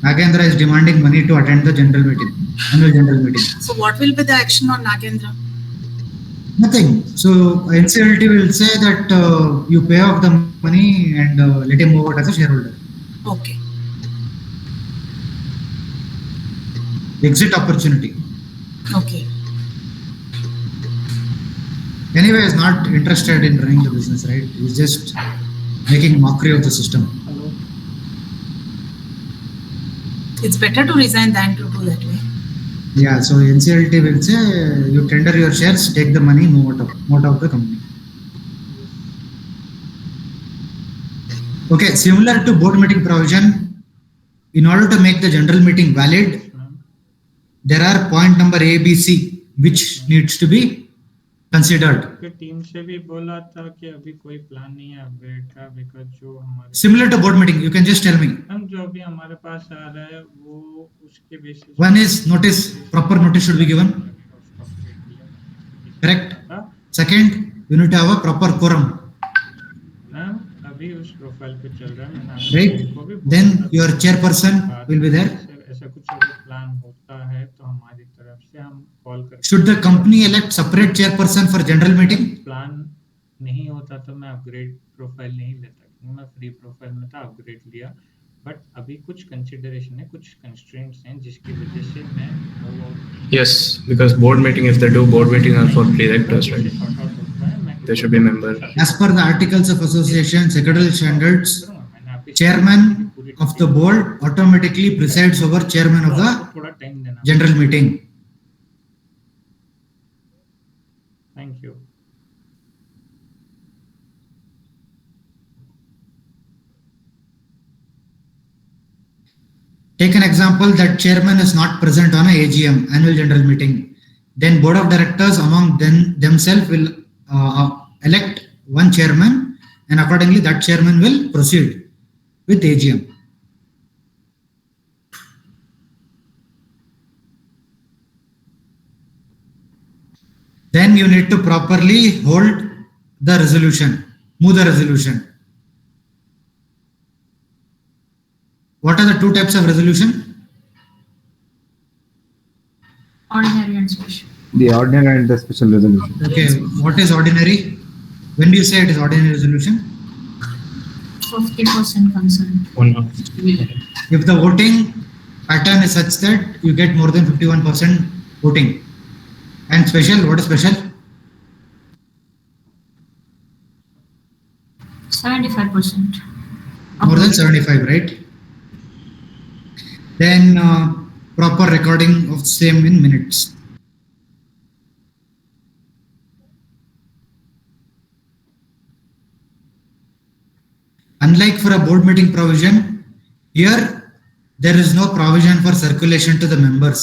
Nagendra is demanding money to attend the annual general meeting. So what will be the action on Nagendra? Nothing. So NCLT will say that you pay off the money and let him move out as a shareholder. Okay. Exit opportunity. Okay. Anyway, is not interested in running the business, right? He's just making mockery of the system. Hello. It's better to resign than to do that way. Yeah, so NCLT will say you tender your shares, take the money, move out of the company. Okay, similar to board meeting provision, in order to make the general meeting valid, there are point number A, B, C, which needs to be considered. कि team से भी बोला था कि अभी कोई plan नहीं है अपग्रेड का, बिकॉज जो हमारे Similar to board meeting, you can just tell me. हम जो अभी हमारे पास आ रहा है वो उसके basis One is notice, proper notice should be given. Correct. Second, you need to have a proper quorum. अभी उस प्रोफाइल पे चल रहा है, मैंने Right. Then your chairperson will be there. ऐसा कुछ अगर प्लान होता है तो हमारी तरफ से हम कॉल कर Should the company elect separate chairperson for general meeting? Plan नहीं होता तो मैं अपग्रेड प्रोफाइल नहीं लेता, क्योंकि मैं फ्री प्रोफाइल में था, अपग्रेड लिया, बट अभी कुछ कंसिडरेशन है, कुछ कंस्ट्रेंट्स हैं जिसकी वजह से मैं Yes, because board meeting, if they do board meeting are for directors, right? There should be a member. As per the articles of association, secretarial standards, chairman of the board automatically presides over chairman of the थोड़ा time देना. general meeting. Thank you. Take an example that chairman is not present on a AGM, annual general meeting. Then board of directors among themselves will elect one chairman, and accordingly that chairman will proceed with AGM. Then you need to properly hold the resolution, move the resolution. What are the two types of resolution? Ordinary and special. The ordinary and the special resolution. Okay, what is ordinary? When do you say it is ordinary resolution? 50% consent. 1/2. If the voting pattern is such that you get more than 51% voting. And special, what is special? 75%. More than 75, right? Then proper recording of same in minutes. Unlike for a board meeting provision, here there is no provision for circulation to the members.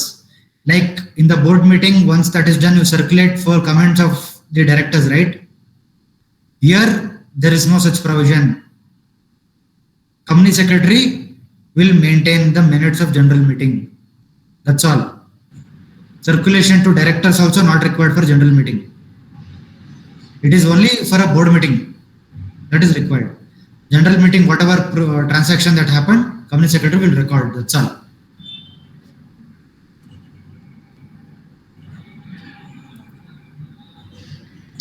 Like in the board meeting, once that is done, you circulate for comments of the directors, right? Here there is no such provision. Company secretary will maintain the minutes of general meeting. That's all. Circulation to directors also not required for general meeting. It is only for a board meeting that is required. General meeting, whatever transaction that happened, company secretary will record. That's all.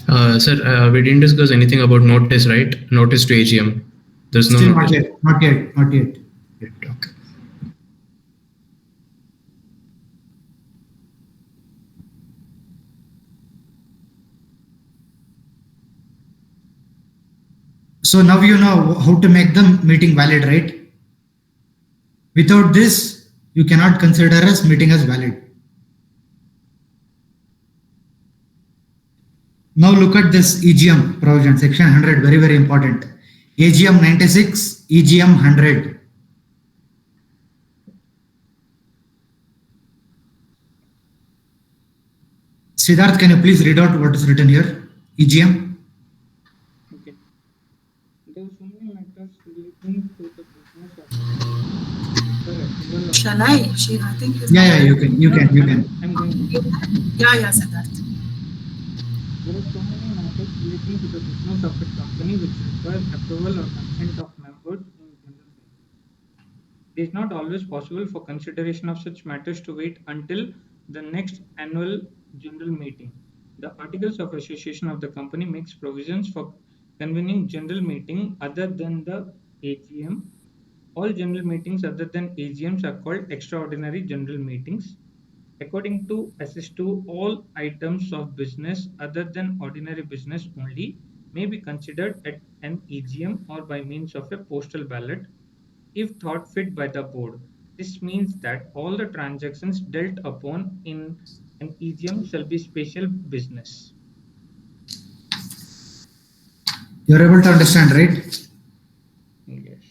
Sir, we didn't discuss anything about notice, right? Notice to AGM. There's no Still not notice. yet. Not yet. Not yet. Okay. So now you know how to make the meeting valid, right? Without this, you cannot consider as meeting as valid. Now look at this EGM provision, section 100, very, very important. AGM 96, EGM 100. Siddharth, can you please read out what is written here? EGM. Okay. There are so many matters relating to the business of approval of Shall I? I think he's Yeah, you can. I'm going to. Yeah, Siddharth. There are so many matters relating to the business of a company which require approval or consent of members in general meeting. It is not always possible for consideration of such matters to wait until the next annual general meeting. The Articles of Association of the company makes provisions for convening general meeting other than the AGM. All general meetings other than AGMs are called extraordinary general meetings. According to assist to all items of business other than ordinary business only may be considered at an EGM or by means of a postal ballot if thought fit by the board. This means that all the transactions dealt upon in an EGM shall be special business. You're able to understand, right? Yes.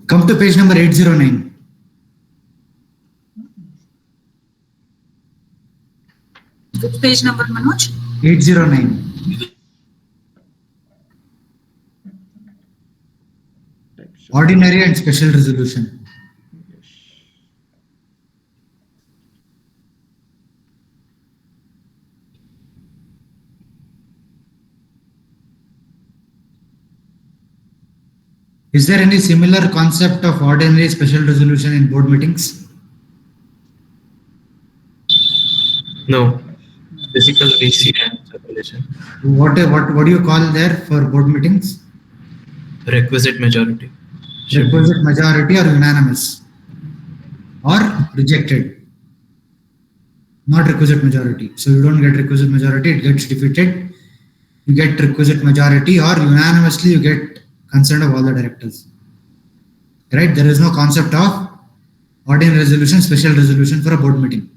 Come to page number 809. Which page number, Manoj? 809. Ordinary and special resolution. Is there any similar concept of ordinary special resolution in board meetings? No. Physical VC and circulation. What do you call there for board meetings? Requisite majority. Requisite majority or unanimous or rejected. Not requisite majority. So you don't get requisite majority, it gets defeated. You get requisite majority or unanimously you get consent of all the directors. Right? There is no concept of ordinary resolution, special resolution for a board meeting.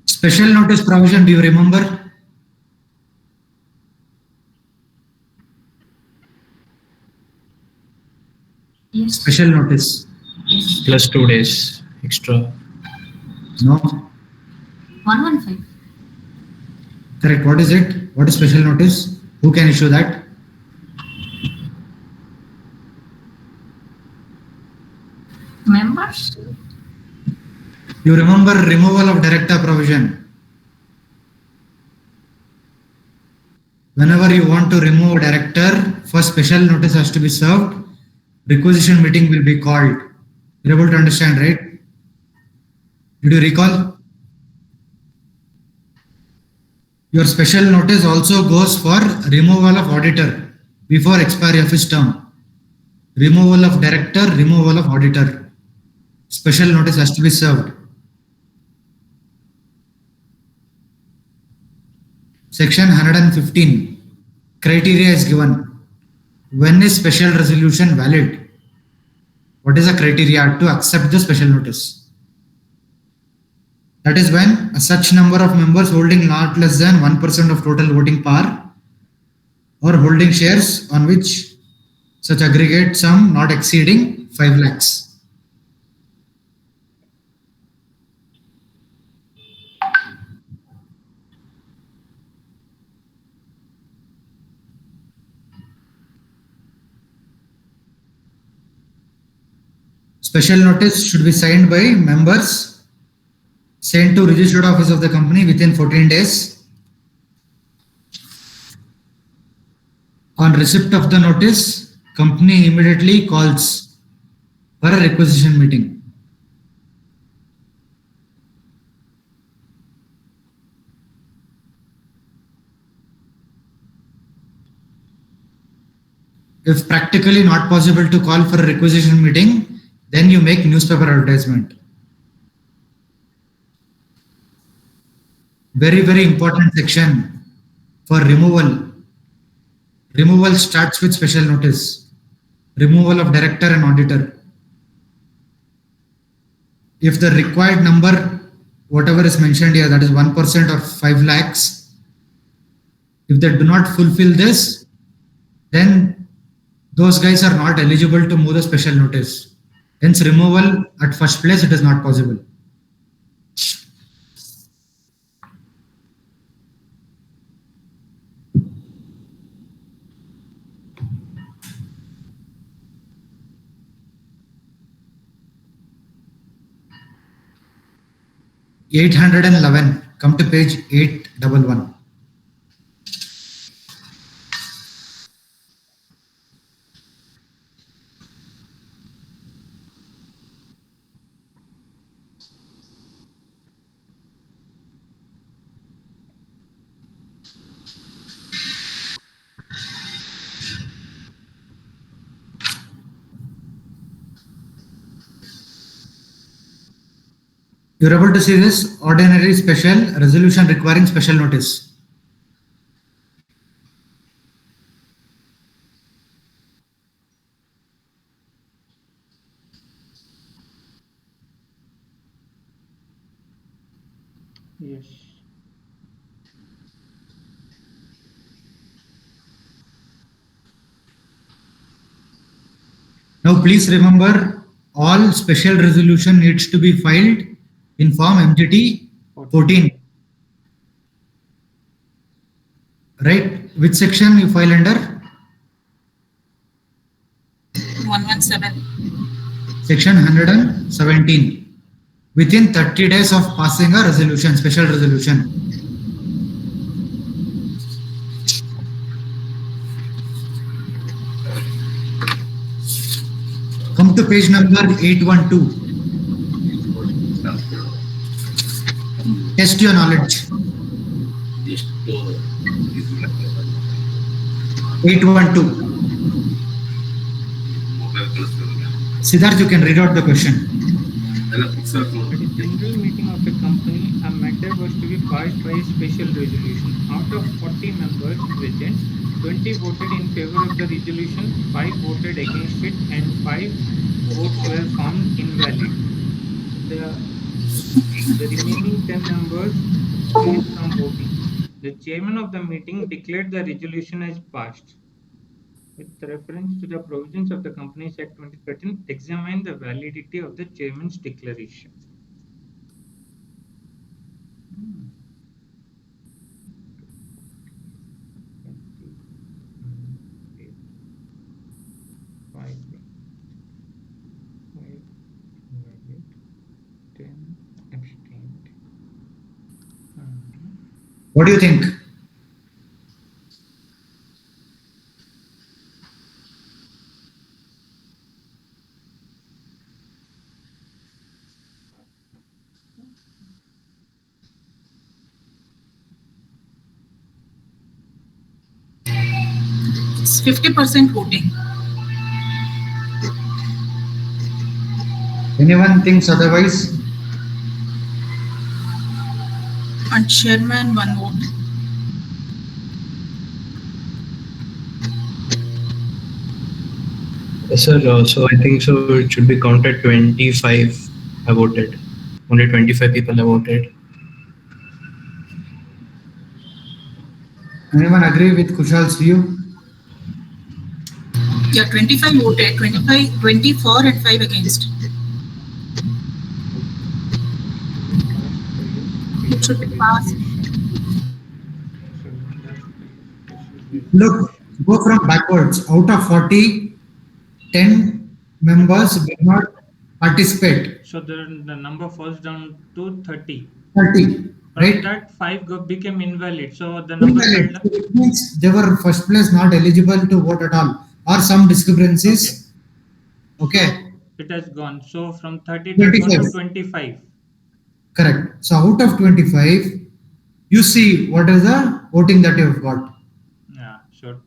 Special notice provision, do you remember? Yes. Special notice. Yes. Plus 2 days extra. No. 115. Correct. What is it? What is special notice? Who can issue that? Members? You remember removal of director provision. Whenever you want to remove a director, first special notice has to be served. Requisition meeting will be called. You're able to understand, right? Did you recall? Your special notice also goes for removal of auditor before expiry of his term. Removal of director, removal of auditor. Special notice has to be served. Section 115. Criteria is given. When is special resolution valid? What is the criteria to accept the special notice? That is when such number of members holding not less than 1% of total voting power or holding shares on which such such aggregate sum not exceeding 5 lakhs. Special notice should be signed by members, sent to registered office of the company within 14 days. On receipt of the notice, company immediately calls for a requisition meeting. If practically not possible to call for a requisition meeting, then you make newspaper advertisement. Very, very important section for removal. Removal starts with special notice. Removal of director and auditor. If the required number, whatever is mentioned here, that is 1% or 5 lakhs, if they do not fulfill this, then those guys are not eligible to move the special notice. Hence, removal at first place, it is not possible. $811. Come to page 811. You're able to see this ordinary special resolution requiring special notice. Yes. Now please remember, all special resolution needs to be filed in form MGT 14. Right? Which section you file under? 117. Section 117. Within 30 days of passing a resolution, special resolution. Come to page number 812. Test your knowledge. 812. Siddharth, you can read out the question. At a general meeting of a company, a matter was to be passed by a special resolution. Out of 40 members present, 20 voted in favor of the resolution, 5 voted against it, and 5 votes were found invalid. The remaining 10 members abstained from voting. The chairman of the meeting declared the resolution as passed. With reference to the provisions of the Companies Act 2013, examine the validity of the chairman's declaration. What do you think? It's 50% voting. Anyone thinks otherwise? And chairman, 1 vote. Yes, sir. So I think so. It should be counted. 25 have voted. Only 25 people have voted. Anyone agree with Kushal's view? Yeah, 25 voted, 24 and 5 against. It should be passed. Look, go from backwards. Out of 40, 10 members did not participate. So the number falls down to 30. 30, From right? that, 5 became invalid. So the number fell Invalid. down. So it means they were first place not eligible to vote at all, or some discrepancies. Okay, It has gone. So from 30 it has gone to 25. correct. So out of 25, you see what is the voting that you have got. Yeah. So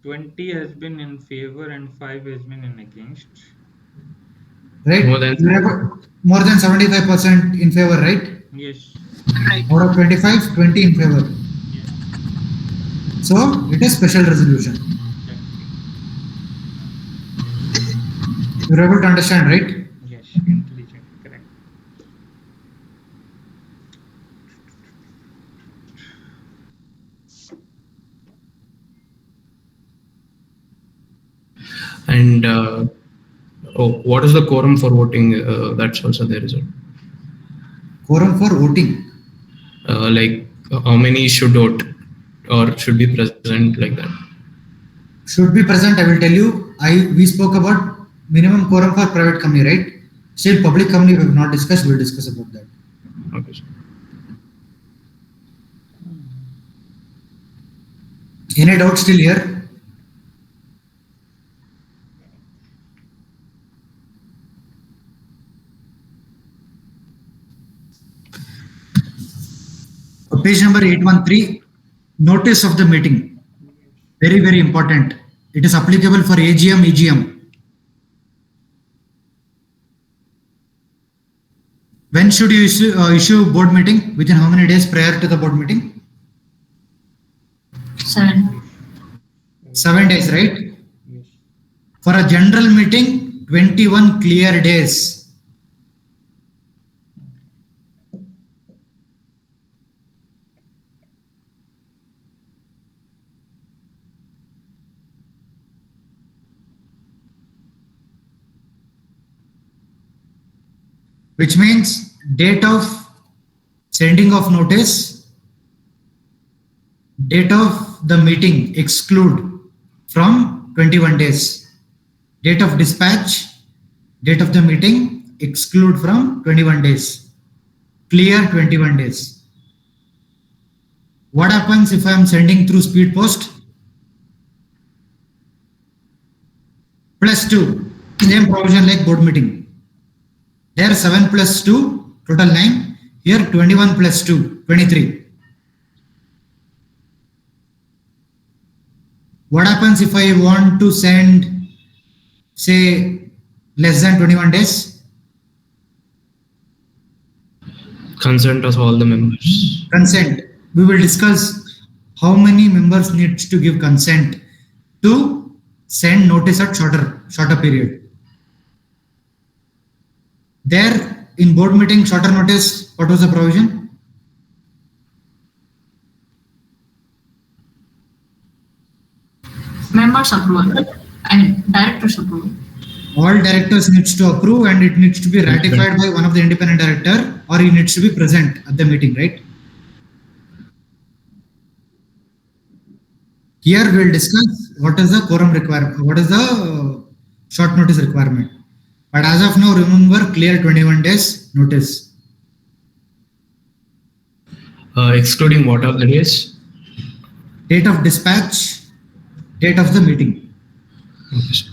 20 has been in favor and 5 has been in against. Right? More than- You have more than 75% in favor, right? Yes. Right. Out of 25, 20 in favor. Yes. So it is special resolution. Exactly. You're able to understand, right? Yes. Intelligent. Correct. And what is the quorum for voting? That's also there, is it? Quorum for voting. Like how many should vote or should be present, like that? Should be present, I will tell you. We spoke about minimum quorum for private company, right? Still public company we have not discussed, we'll discuss about that. Okay, sir. Any doubt still here? Page number 813, notice of the meeting. Very, very important. It is applicable for AGM, EGM. When should you issue board meeting? Within how many days prior to the board meeting? 7. 7 days, right? Yes. For a general meeting, 21 clear days. Which means date of sending of notice, date of the meeting exclude from 21 days. Date of dispatch, date of the meeting exclude from 21 days. Clear 21 days. What happens if I am sending through speed post? +2, same provision like board meeting. There 7 plus 2, total 9. Here 21 plus 2, 23. What happens if I want to send, say, less than 21 days? Consent of all the members. Consent. We will discuss how many members needs to give consent to send notice at shorter period. There in board meeting shorter notice, what was the provision? Members approval. I mean, directors approval. All directors needs to approve and it needs to be ratified by one of the independent director or he needs to be present at the meeting, right? Here we will discuss what is the quorum requirement, what is the short notice requirement. But as of now, remember clear 21 days notice. Excluding what of the days? Date of dispatch, date of the meeting. Okay, sir.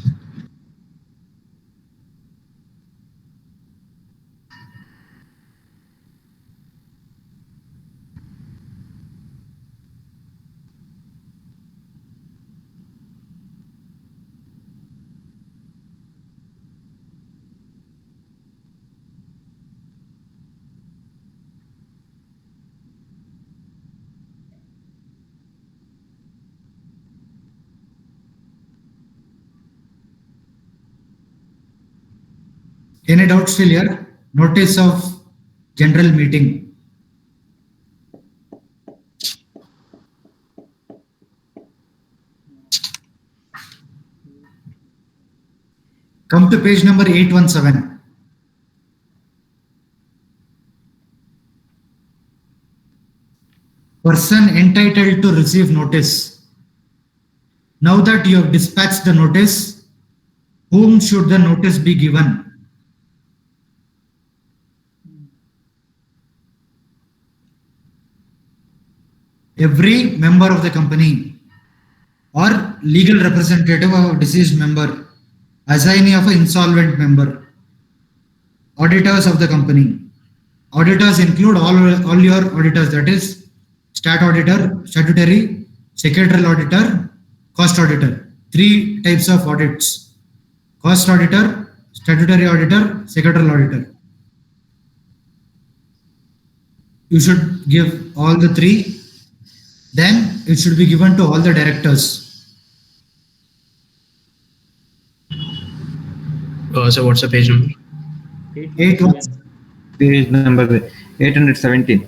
Any doubts still here? Notice of general meeting. Come to page number 817. Person entitled to receive notice. Now that you have dispatched the notice, whom should the notice be given? Every member of the company or legal representative of a deceased member, assignee of an insolvent member, auditors of the company. Auditors include all your auditors, that is stat auditor, statutory, secretarial auditor, cost auditor. Three types of audits: cost auditor, statutory auditor, secretarial auditor. You should give all the three. Then it should be given to all the directors. So what's the page number? 817. Page number 817.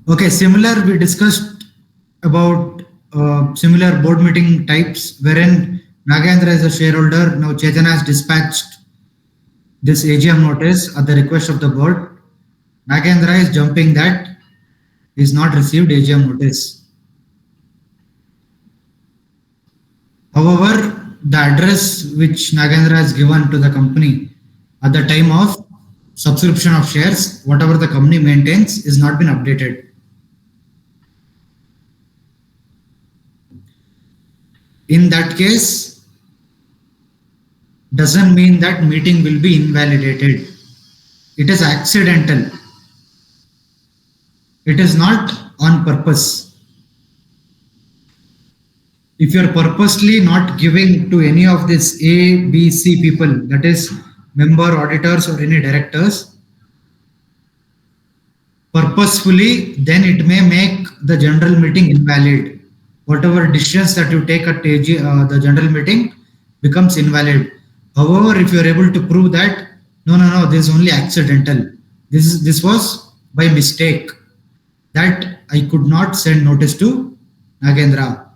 Okay, similar we discussed about similar board meeting types wherein Nagendra is a shareholder. Now Chetan has dispatched this AGM notice at the request of the board. Nagendra is jumping that he's not received AGM notice. However, the address which Nagendra has given to the company at the time of subscription of shares, whatever the company maintains, is not been updated. In that case, doesn't mean that meeting will be invalidated. It is accidental. It is not on purpose. If you are purposely not giving to any of these A, B, C people, that is member, auditors or any directors, purposefully, then it may make the general meeting invalid. Whatever decisions that you take at the general meeting becomes invalid. However, if you are able to prove that no, this is only accidental. This was by mistake that I could not send notice to Nagendra.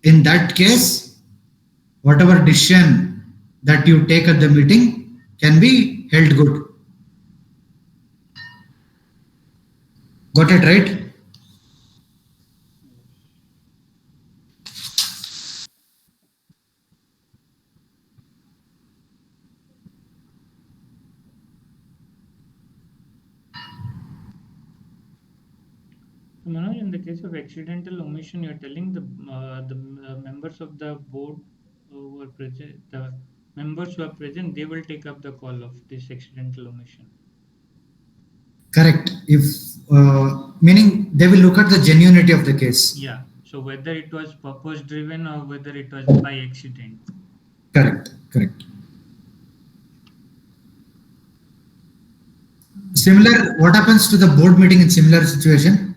In that case, whatever decision that you take at the meeting can be held good. Got it right? Manoj, in the case of accidental omission, you're telling the members of the board who were present, the members who are present, they will take up the call of this accidental omission. Correct. If meaning they will look at the genuinity of the case. Yeah. So whether it was purpose driven or whether it was by accident. Correct. Similar, what happens to the board meeting in similar situation?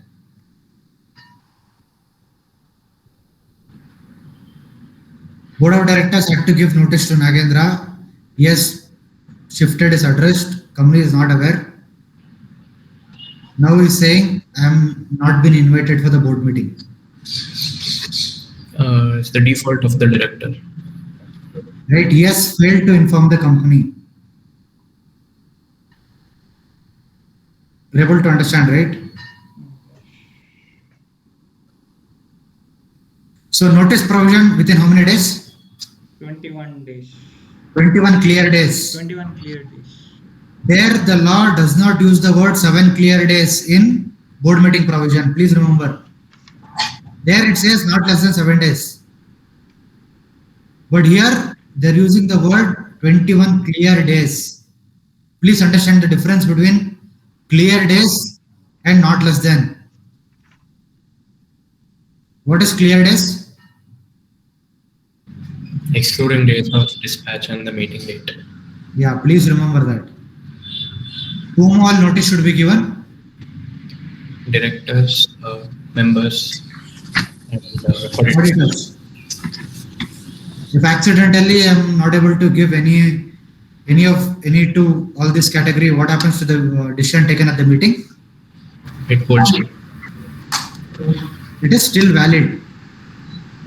Board of directors had to give notice to Nagendra. Yes, shifted his address. Company is not aware. Now he's saying, I am not been invited for the board meeting. It's the default of the director. Right? He has failed to inform the company. You're able to understand, right? So notice provision within how many days? 21 days. 21 clear days. 21 clear days. There the law does not use the word 7 clear days in board meeting provision. Please remember. There it says not less than 7 days. But here they're using the word 21 clear days. Please understand the difference between clear days and not less than. What is clear days? Excluding days of dispatch and the meeting date. Yeah, please remember that. Whom all notice should be given? Directors, members, and auditors. Auditors. If accidentally I am not able to give any to all this category, what happens to the decision taken at the meeting? It holds good. It is still valid,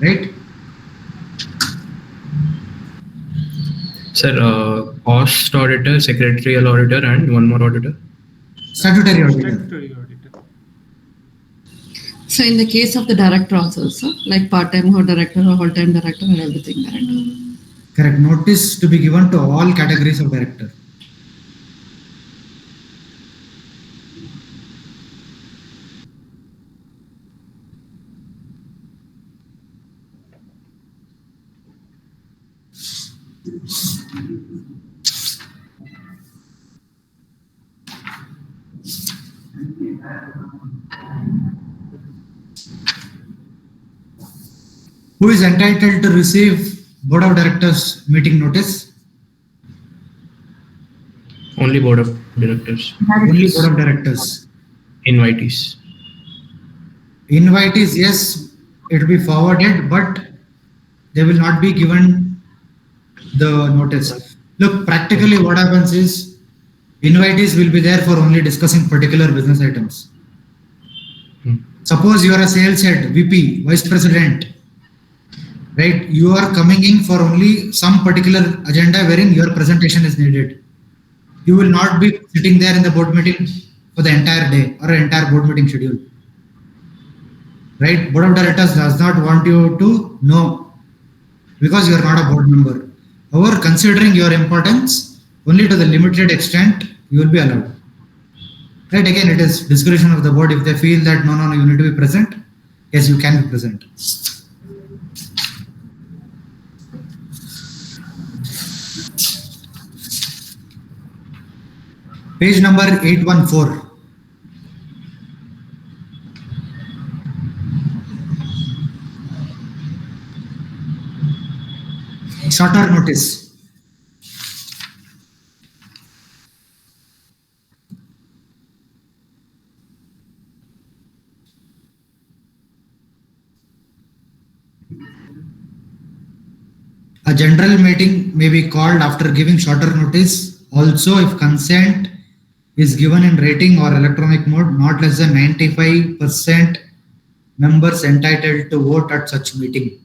right? Sir, cost auditor, secretarial auditor, and one more auditor. Statutory auditor. Statutory auditor. So in the case of the director also, sir, like part-time or director or whole-time director and everything, correct? Correct. Notice to be given to all categories of director. Who is entitled to receive board of directors meeting notice? Only board of directors. Only board of directors. Invitees. Invitees, yes, it will be forwarded, but they will not be given the notice. Look, practically what happens is invitees will be there for only discussing particular business items. Suppose you are a sales head, VP, vice president, right? You are coming in for only some particular agenda wherein your presentation is needed. You will not be sitting there in the board meeting for the entire day or entire board meeting schedule. Right? Board of directors does not want you to know because you are not a board member. However, considering your importance, only to the limited extent you will be allowed. Right? Again, it is discretion of the board. If they feel that no, you need to be present, yes, you can be present. Page number 814. Shorter notice. A general meeting may be called after giving shorter notice. Also, if consent is given in writing or electronic mode, not less than 95% members entitled to vote at such meeting.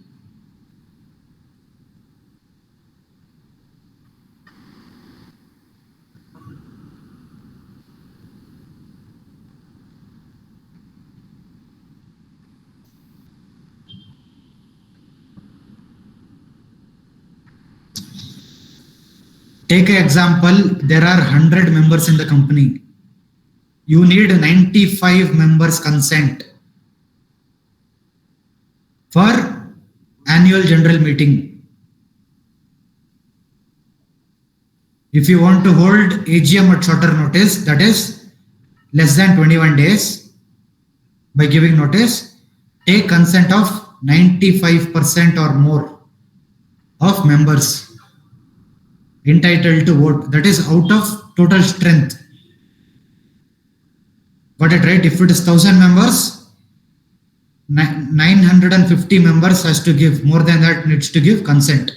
Take an example, there are 100 members in the company. You need 95 members consent for annual general meeting. If you want to hold AGM at shorter notice, that is less than 21 days, by giving notice, take consent of 95% or more of members entitled to vote, that is out of total strength. Got it right? If it is 1000 members, 950 members has to give, more than that needs to give consent.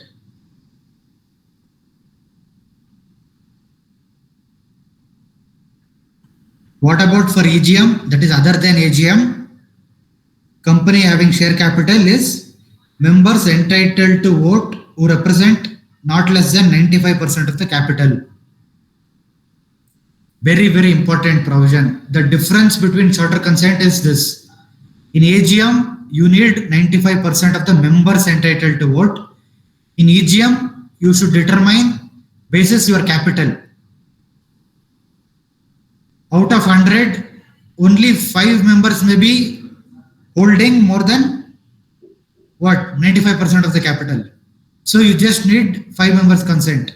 What about for AGM? That is other than AGM. Company having share capital is members entitled to vote who represent not less than 95% of the capital. Very, very important provision. The difference between shorter consent is this. In AGM, you need 95% of the members entitled to vote. In EGM, you should determine basis your capital. Out of 100, only 5 members may be holding more than what? 95% of the capital. So you just need 5 members consent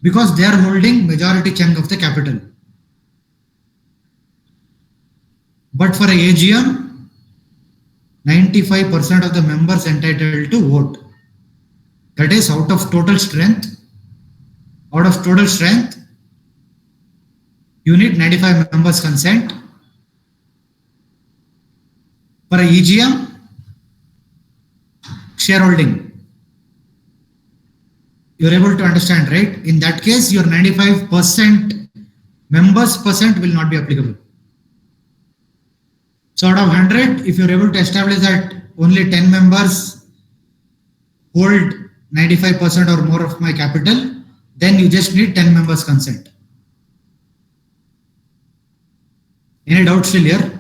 because they are holding majority chunk of the capital. But for a AGM, 95% of the members entitled to vote. That is out of total strength. out of total strength, you need 95 members consent. For a EGM, shareholding. You're able to understand, right? In that case, your 95% members percent will not be applicable. So out of 100, if you're able to establish that only 10 members hold 95% or more of my capital, then you just need 10 members consent. Any doubts still here?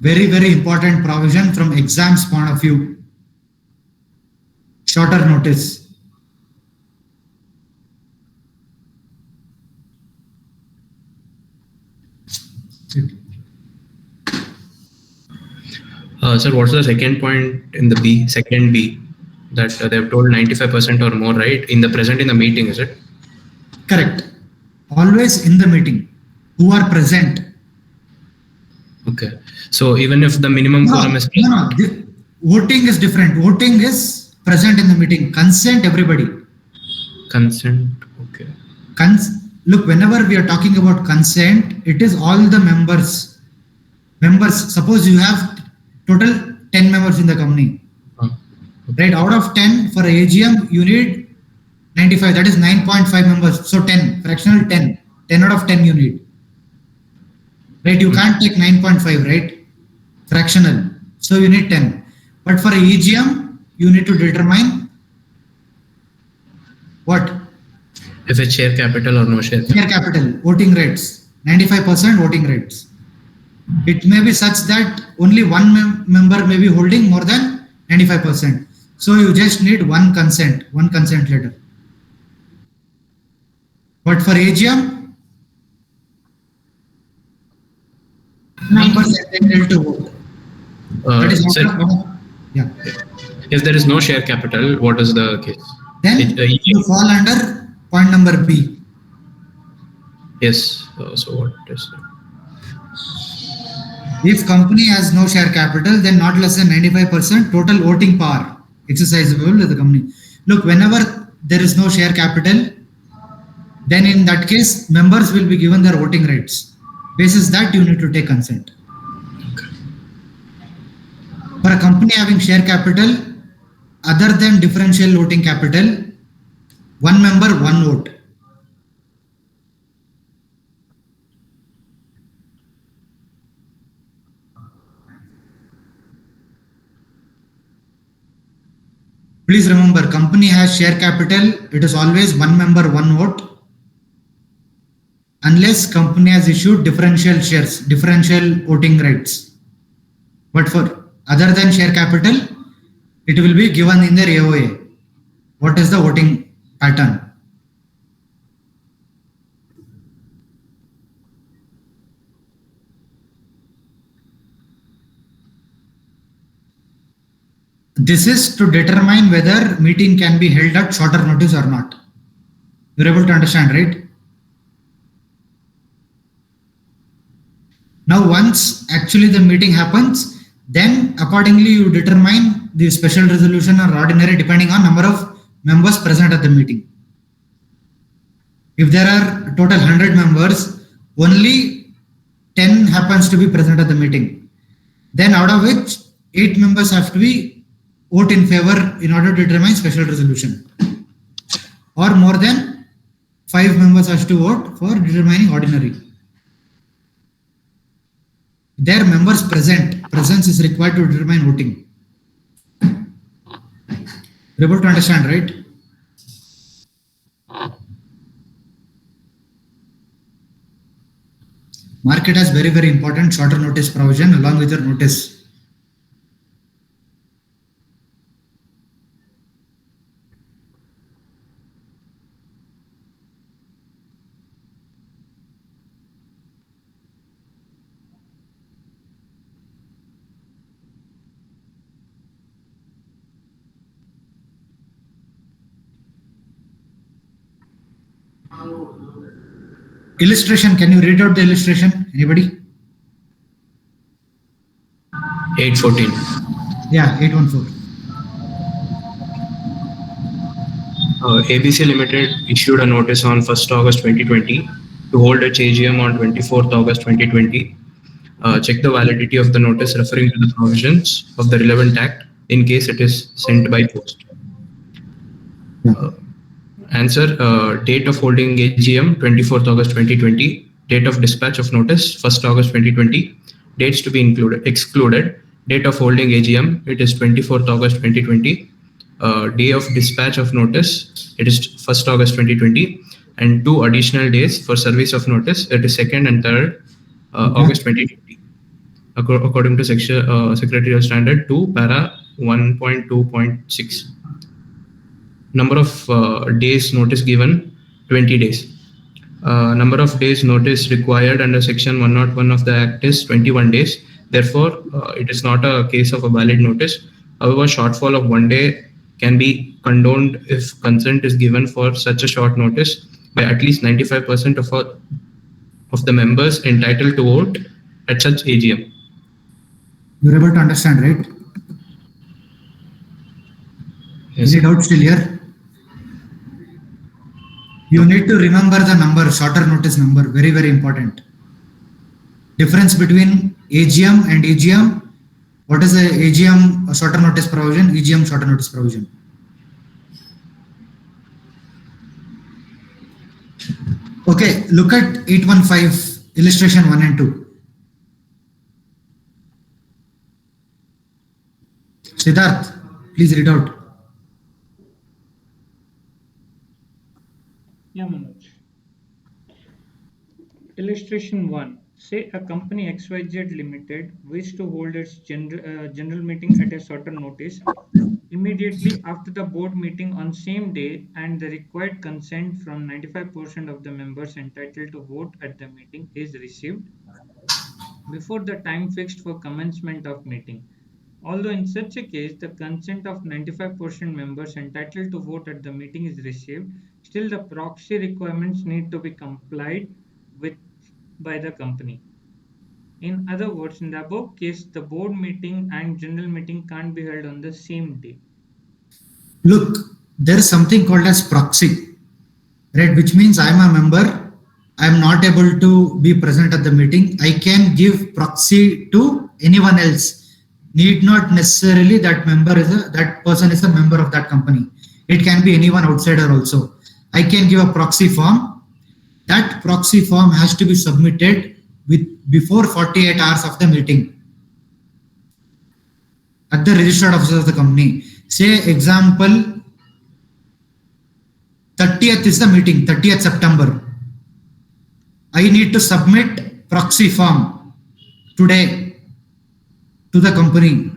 Very, very important provision from exams point of view. Shorter notice. Sir, what's the second point in the B, second B, that they've told 95% or more, right? In the present in the meeting, is it? Correct. Always in the meeting. Who are present. Okay. So even if the minimum quorum is No. Voting is different. Voting is present in the meeting. Consent, everybody. consent, okay. Look, whenever we are talking about consent, it is all the members. Suppose you have total 10 members in the company. Right? Out of 10 for AGM, you need 95. That is 9.5 members. So 10, fractional 10. 10 out of 10 you need. Right? You can't take 9.5, right? Fractional. So you need 10. But for EGM, you need to determine what? If it's share capital or no share Share capital, voting rights, 95% voting rights. It may be such that only one member may be holding more than 95%. So you just need one consent letter. But for AGM, members are entitled to vote. That is sir, yeah. if there is no share capital, what is the case? Then you fall under point number B. Yes. So what is it? If company has no share capital, then not less than 95% total voting power exercisable by the company. Look, whenever there is no share capital, then in that case, members will be given their voting rights. Basis that you need to take consent. For a company having share capital, other than differential voting capital, one member, one vote. Please remember, company has share capital, it is always one member, one vote. Unless company has issued differential shares, differential voting rights. But for other than share capital, it will be given in their AOA. What is the voting pattern? This is to determine whether meeting can be held at shorter notice or not. You're able to understand, right? Now, once actually the meeting happens, then accordingly you determine the special resolution or ordinary depending on number of members present at the meeting. If there are total 100 members, only 10 happens to be present at the meeting. Then out of which 8 members have to be vote in favor in order to determine special resolution. Or more than 5 members has to vote for determining ordinary. Their members presence is required to determine voting. You're able to understand, right? Market has very, very important shorter notice provision along with your notice. Illustration, can you read out the illustration? Anybody? 814. Yeah, 814. ABC Limited issued a notice on 1st August 2020 to hold its AGM on 24th August 2020. Check the validity of the notice referring to the provisions of the relevant act in case it is sent by post. Yeah. Answer, date of holding AGM 24th August 2020, date of dispatch of notice 1st August 2020, dates to be excluded, date of holding AGM, it is 24th August 2020, day of dispatch of notice, it is 1st August 2020, and 2 additional days for service of notice, it is 2nd and 3rd August 2020. According to Secretarial Standard 2, para 1.2.6. Number of days notice given, 20 days. Number of days notice required under section 101 of the Act is 21 days. Therefore, it is not a case of a valid notice. However, shortfall of 1 day can be condoned if consent is given for such a short notice by at least 95% of the members entitled to vote at such AGM. You're able to understand, right? Yes. Any doubts still here? You need to remember the number, shorter notice number, very, very important. Difference between AGM and AGM. What is the AGM shorter notice provision? AGM shorter notice provision. Okay, look at 815, illustration 1 and 2. Siddharth, please read out. Yeah, Manoj. Illustration 1. Say a company XYZ Limited wishes to hold its general meeting at a certain notice immediately after the board meeting on same day, and the required consent from 95% of the members entitled to vote at the meeting is received before the time fixed for commencement of meeting. Although in such a case the consent of 95% members entitled to vote at the meeting is received, still the proxy requirements need to be complied with by the company. In other words, in the above case, the board meeting and general meeting can't be held on the same day. Look, there is something called as proxy, right? Which means I am a member, I am not able to be present at the meeting. I can give proxy to anyone else. Need not necessarily that person is a member of that company. It can be anyone outsider also. I can give a proxy form. That proxy form has to be submitted before 48 hours of the meeting at the registered office of the company. Say example, 30th is the meeting, 30th September. I need to submit proxy form today to the company.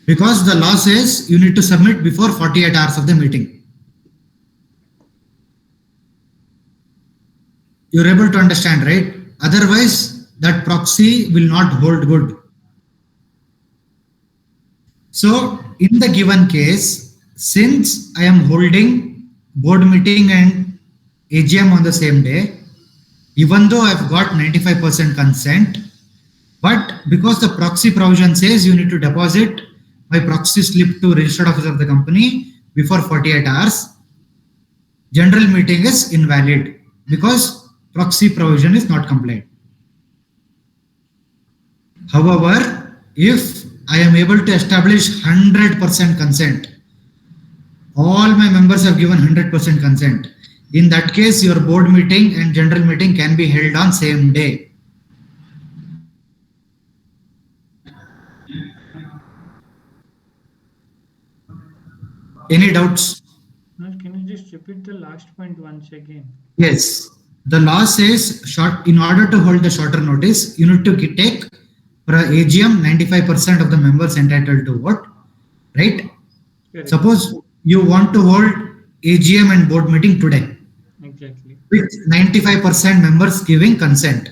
Because the law says you need to submit before 48 hours of the meeting. You're able to understand, right? Otherwise, that proxy will not hold good. So, in the given case, since I am holding board meeting and AGM on the same day, even though I've got 95% consent, but because the proxy provision says you need to deposit my proxy slip to registered office of the company before 48 hours, general meeting is invalid because proxy provision is not complied. However, if I am able to establish 100% consent, all my members have given 100% consent. In that case, your board meeting and general meeting can be held on same day. Any doubts? No, can you just repeat the last point once again? Yes. The law says in order to hold the shorter notice, you need to take for a AGM 95% of the members entitled to vote, right? Correct. Suppose you want to hold AGM and board meeting today. Exactly. With 95% members giving consent.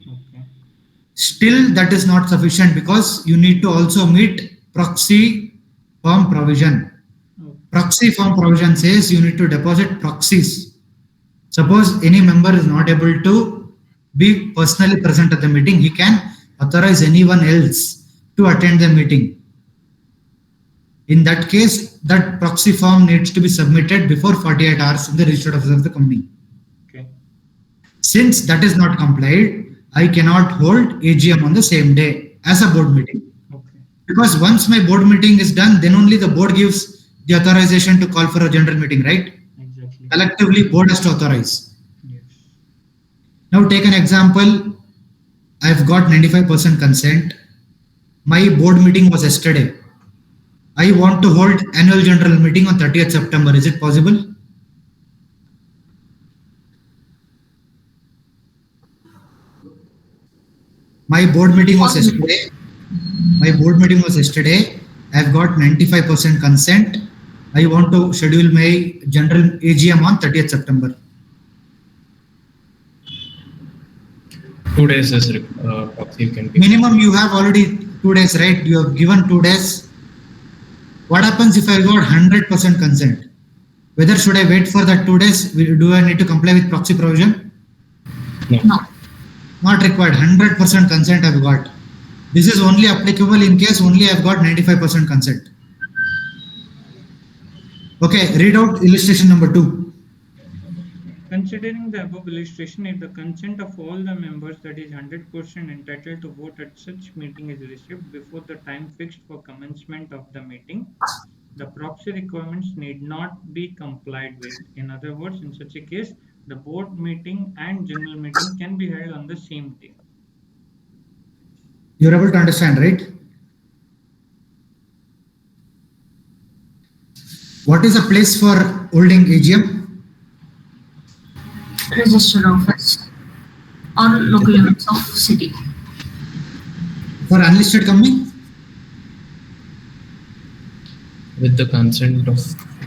Okay. Still, that is not sufficient because you need to also meet proxy form provision. Okay. Proxy form provision says you need to deposit proxies. Suppose any member is not able to be personally present at the meeting, he can authorize anyone else to attend the meeting. In that case, that proxy form needs to be submitted before 48 hours in the registered office of the company. Okay. Since that is not complied, I cannot hold AGM on the same day as a board meeting. Okay. Because once my board meeting is done, then only the board gives the authorization to call for a general meeting, right? Exactly. Collectively, board has to authorize. Yes. Now take an example. I've got 95% consent. My board meeting was yesterday. I want to hold annual general meeting on 30th September. Is it possible? My board meeting was yesterday. I've got 95% consent. I want to schedule my general AGM on 30th September. 2 days is proxy you can give. Minimum you have already 2 days, right? You have given 2 days. What happens if I got 100% consent? Whether should I wait for that 2 days? Do I need to comply with proxy provision? No. Not required. 100% consent I've got. This is only applicable in case only I've got 95% consent. Okay, read out illustration number 2. Considering the above illustration, if the consent of all the members, that is 100% entitled to vote at such meeting, is received before the time fixed for commencement of the meeting, the proxy requirements need not be complied with. In other words, in such a case, the board meeting and general meeting can be held on the same day. You're able to understand, right? What is a place for holding AGM? Registered office or local units of city. For unlisted company? With the consent of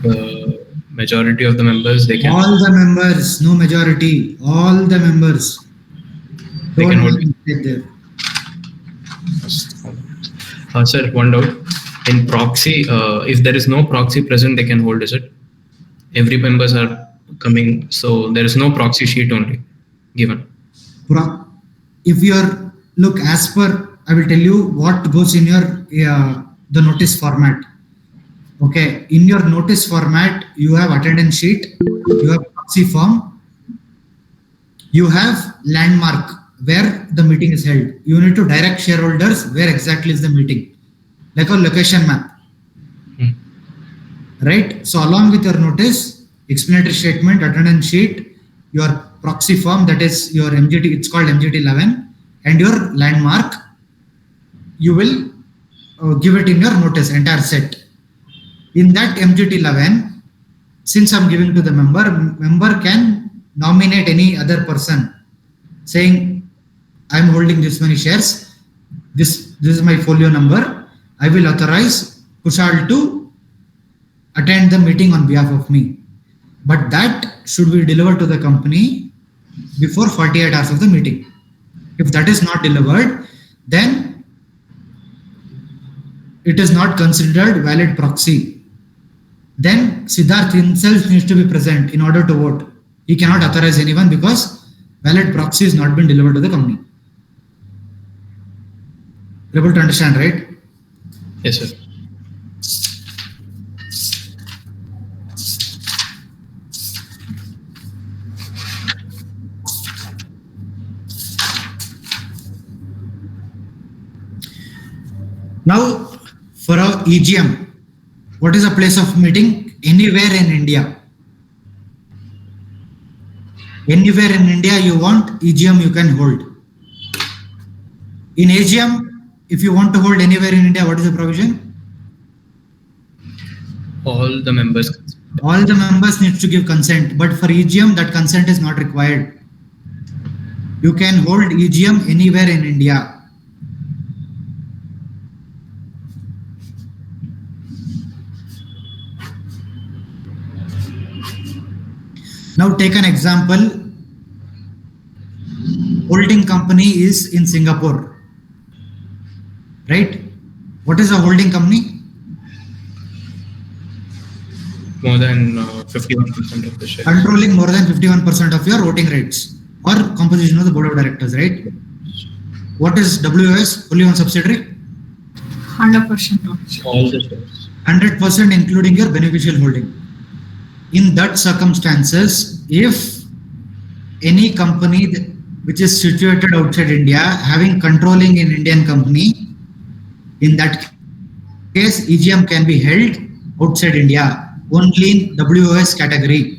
the majority of the members, they can. All the members, no majority. All the members. They can hold. There. Sir, one doubt. In proxy, if there is no proxy present, they can hold, is it? Every members are coming, so there is no proxy sheet only given. If you're, look, as per, I will tell you what goes in your, the notice format. Okay, in your notice format, you have attendance sheet, you have proxy form, you have landmark where the meeting is held. You need to direct shareholders where exactly is the meeting, like a location map. Right? So along with your notice, explanatory statement, attendance sheet, your proxy form, that is your MGT, it's called MGT 11, and your landmark, you will give it in your notice, entire set. In that MGT 11, since I'm giving to the member can nominate any other person saying, I'm holding this many shares, this is my folio number, I will authorize Kushal to attend the meeting on behalf of me. But that should be delivered to the company before 48 hours of the meeting. If that is not delivered, then it is not considered valid proxy. Then Sidharth himself needs to be present in order to vote. He cannot authorize anyone because valid proxy has not been delivered to the company. You're able to understand, right? Yes, sir. Now, for our EGM, what is a place of meeting? Anywhere in India. Anywhere in India you want EGM, you can hold. In AGM, if you want to hold anywhere in India, what is the provision? All the members. All the members need to give consent, but for EGM, that consent is not required. You can hold EGM anywhere in India. Now take an example. Holding company is in Singapore, right? What is a holding company? More than 51% of the shares. Controlling more than 51% of your voting rights or composition of the board of directors, right? What is WOS? Only one subsidiary? 100%. All the shares. 100% including your beneficial holding. In that circumstances, if any company which is situated outside India having controlling in Indian company, in that case EGM can be held outside India only in WOS category.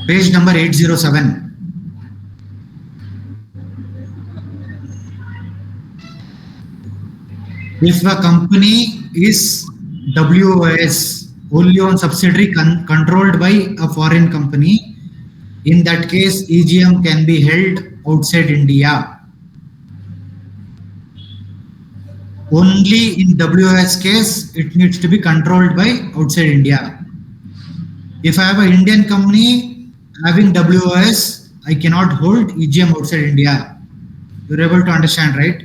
Page number 807. If a company is WOS, wholly owned subsidiary controlled by a foreign company, in that case EGM can be held outside India. Only in WOS case it needs to be controlled by outside India. If I have an Indian company having WOS, I cannot hold EGM outside India. You're able to understand, right?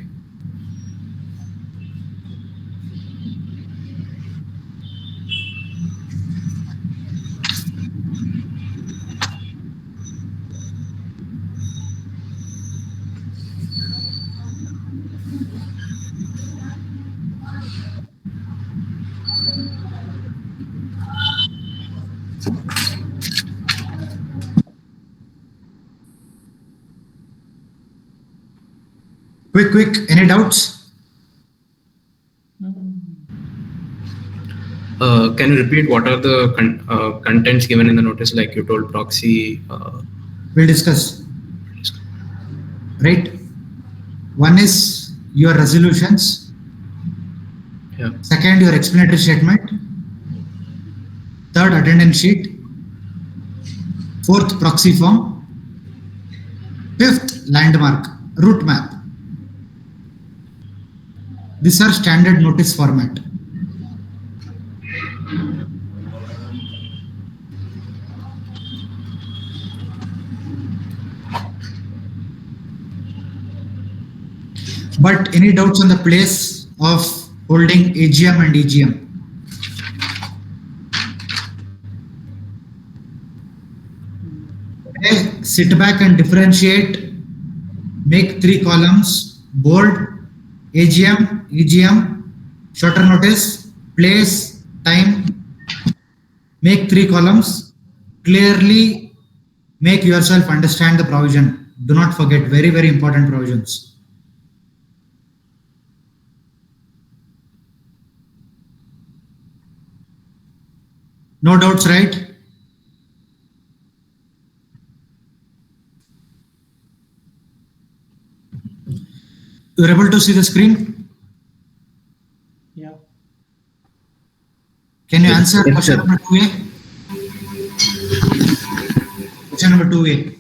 Quick, any doubts? Can you repeat what are the contents given in the notice, like you told proxy? We'll discuss. Right? One is your resolutions. Yeah. Second, your explanatory statement. Third, attendance sheet. Fourth, proxy form. Fifth, landmark, route map. These are standard notice format. But any doubts on the place of holding AGM and EGM? Okay, sit back and differentiate. Make 3 columns: bold, AGM, EGM, shorter notice, place, time. Make 3 columns. Clearly make yourself understand the provision. Do not forget, very, very important provisions. No doubts, right? You're able to see the screen? Yeah. Can you answer question number 2A? Question number 2A.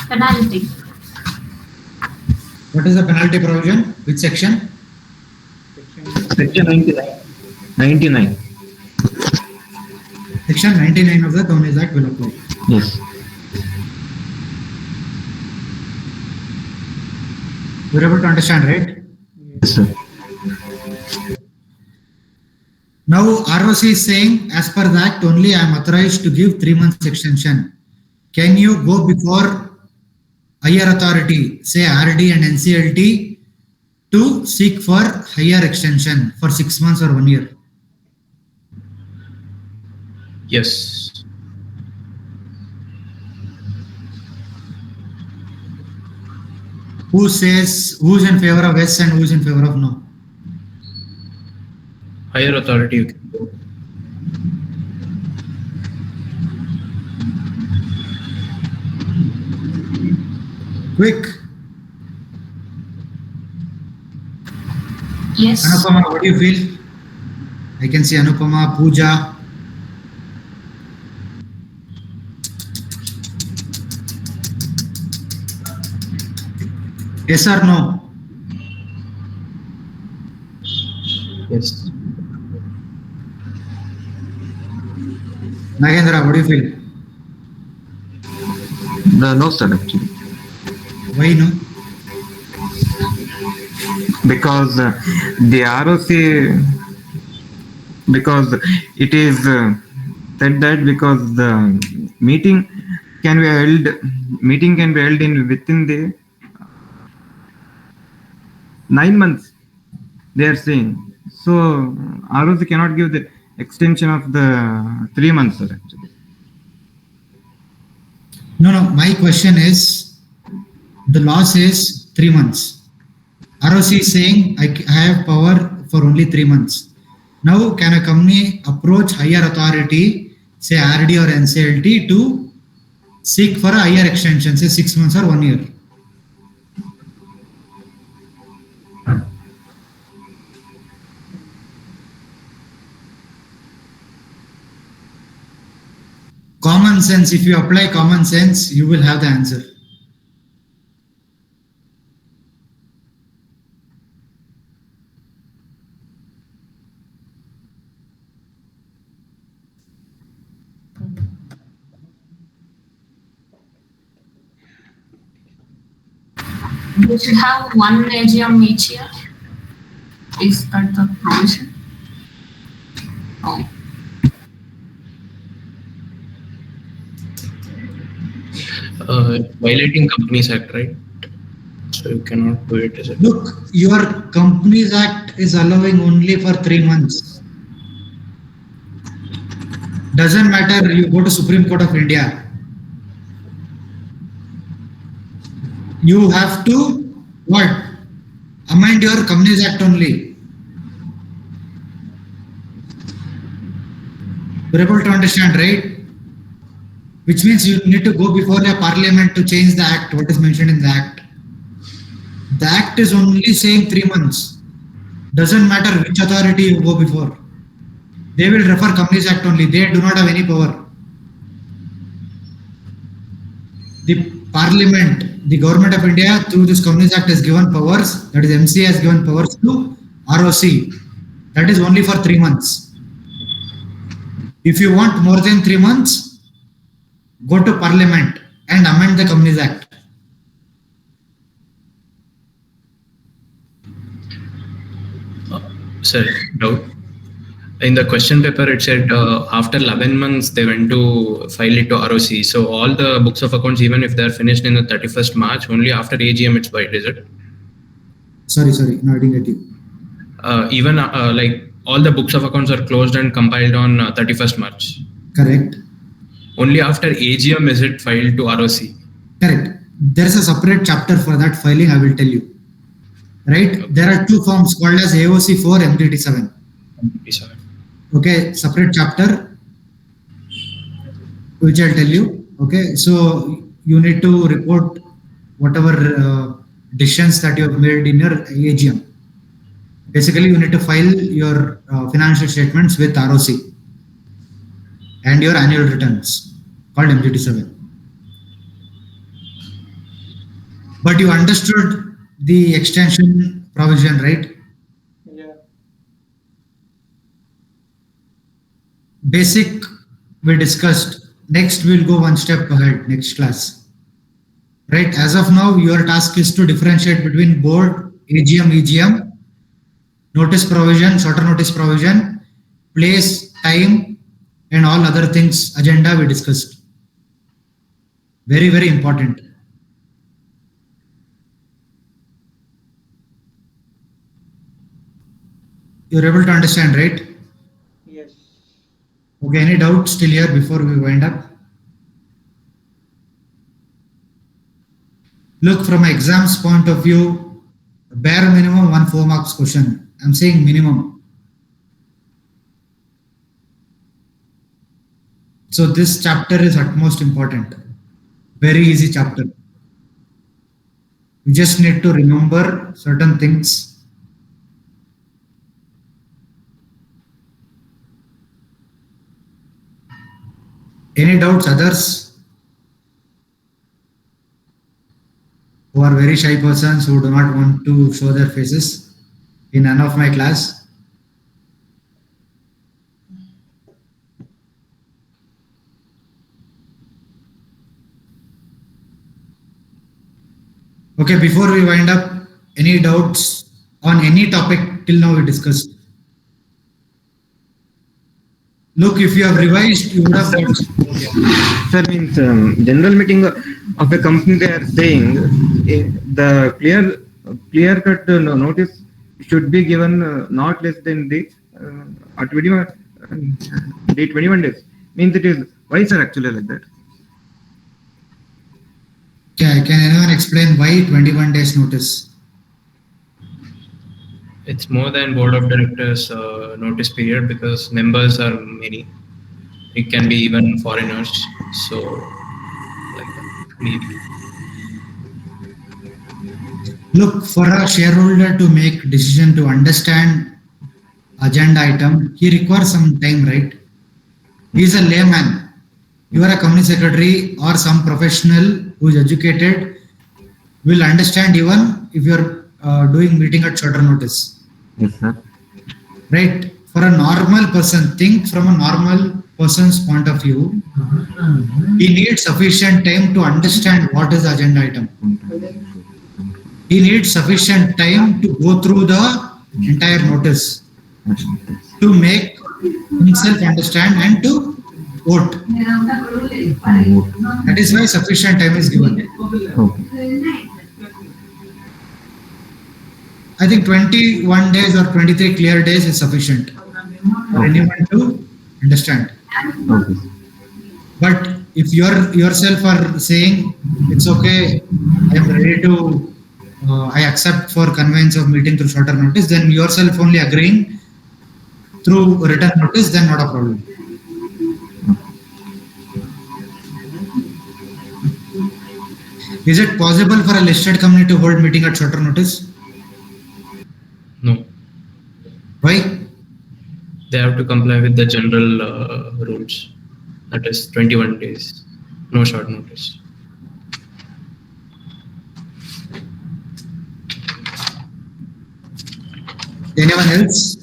Penalty. What is the penalty provision? Which section? Section 99. 99. Section 99 of the Tones Act will apply. Yes. You're able to understand, right? Yes, sir. Now ROC is saying, as per the Act only, I am authorized to give 3 months extension. Can you go before higher authority, say RD and NCLT, to seek for higher extension for 6 months or 1 year? Yes. Who says, who's in favor of yes and who's in favor of no? Higher authority you can go. Quick. Yes. Anupama, what do you feel? I can see Anupama, Pooja. Yes or no? Yes. Nagendra, what do you feel? No, sir, actually. Why no? Because the ROC because it is said that because the meeting can be held in within the 9 months, they are saying. So ROC cannot give the extension of the 3 months, sir, actually. No, no. My question is, the law says 3 months. ROC is saying I have power for only 3 months. Now, can a company approach higher authority, say RD or NCLT, to seek for a higher extension, say 6 months or 1 year? Common sense, if you apply common sense, you will have the answer. We should have one AGM each year. Is that the provision? Oh. Violating Companies Act, right? So you cannot do it as a. Look, your Companies Act is allowing only for 3 months. Doesn't matter, you go to Supreme Court of India. You have to what? Amend your Companies Act only. You're able to understand, right? Which means you need to go before the parliament to change the act, what is mentioned in the act. The act is only saying 3 months. Doesn't matter which authority you go before. They will refer Companies Act only. They do not have any power. The parliament, the government of India through this Companies Act has given powers, that is MCA has given powers to ROC. That is only for 3 months. If you want more than 3 months, go to parliament and amend the Companies Act. Sir, doubt. In the question paper, it said after 11 months, they went to file it to ROC. So all the books of accounts, even if they're finished in the 31st March, only after AGM it's filed, is it? Sorry, no, I didn't get you. Even like all the books of accounts are closed and compiled on 31st March. Correct. Only after AGM is it filed to ROC. Correct. There is a separate chapter for that filing, I will tell you. Right? There are two forms called as AOC 4, MDT 7. Okay, separate chapter, which I'll tell you. Okay, so you need to report whatever decisions that you have made in your AGM. Basically, you need to file your financial statements with ROC and your annual returns called MDT 7. But you understood the extension provision, right? Yeah. Basic we discussed. Next, we'll go one step ahead, next class. Right, as of now, your task is to differentiate between board, AGM, EGM, notice provision, shorter notice provision, place, time, and all other things, agenda we discussed. Very, very important. You're able to understand, right? Yes. Okay, any doubts still here before we wind up? Look, from an exam's point of view, bare minimum 1 4 marks question. I'm saying minimum. So this chapter is utmost important. Very easy chapter. You just need to remember certain things. Any doubts, others? Who are very shy persons who do not want to show their faces in none of my class? Okay, before we wind up, any doubts on any topic till now we discussed? Look, if you have revised, you would have got. Sir, means general meeting of a company, they are saying the clear cut notice should be given not less than the 21 days. Means it is, why sir actually like that? Can anyone explain why 21 days notice? It's more than board of directors notice period because members are many. It can be even foreigners. So like that, maybe. Look, for a shareholder to make decision to understand agenda item, he requires some time, right? He is a layman. You are a company secretary or some professional who is educated will understand even if you are doing meeting at shorter notice. Yes, sir. Right? For a normal person, think from a normal person's point of view, he needs sufficient time to understand what is the agenda item. He needs sufficient time to go through the entire notice to make himself understand and to vote. That is why sufficient time is given. Okay. I think 21 days or 23 clear days is sufficient for anyone to understand. Okay. But if you yourself are saying it's okay, I am ready to, I accept for conveyance of meeting through shorter notice, then yourself only agreeing through written notice, then not a problem. Is it possible for a listed company to hold meeting at shorter notice? No, Why? they have to comply with the general rules. That is 21 days, no short notice. Anyone else?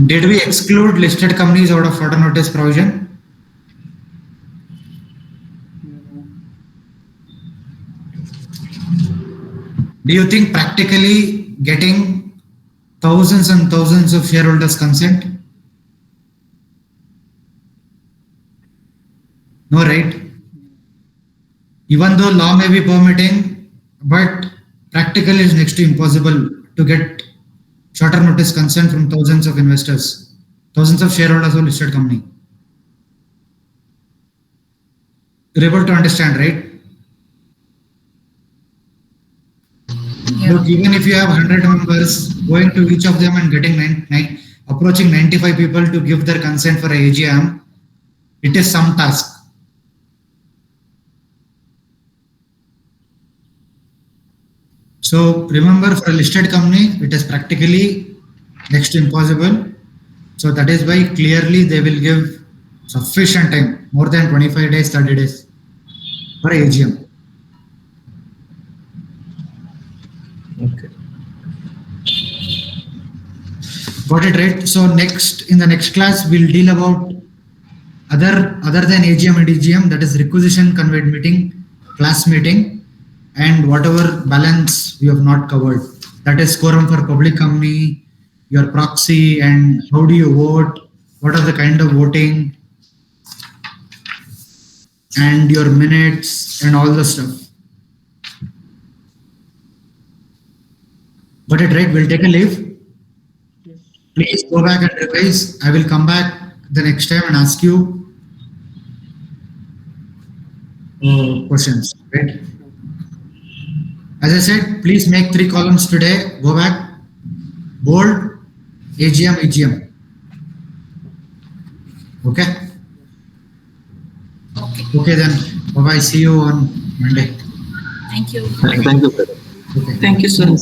Did we exclude listed companies out of shorter notice provision? Do you think practically getting thousands and thousands of shareholders consent? No, right? Even though law may be permitting, but practically is next to impossible to get shorter notice consent from thousands of investors, thousands of shareholders of listed company. You're able to understand, right? Look, even if you have 100 members, going to each of them and getting approaching 95 people to give their consent for a AGM, it is some task. So remember, for a listed company, it is practically next to impossible. So that is why clearly they will give sufficient time, more than 25 days, 30 days for AGM. Okay. Got it, right? So next, in the next class, we'll deal about other than AGM and EGM, that is requisition conveyed meeting, class meeting, and whatever balance we have not covered. That is quorum for public company, your proxy, and how do you vote, what are the kind of voting, and your minutes and all the stuff. Got it, right? We'll take a leave. Yes. Please go back and revise. I will come back the next time and ask you questions, right? As I said, please make 3 columns today. Go back, bold, AGM, EGM. Okay? Okay then. Bye-bye. See you on Monday. Thank you. Thank you, sir. Okay. Thank you, sir.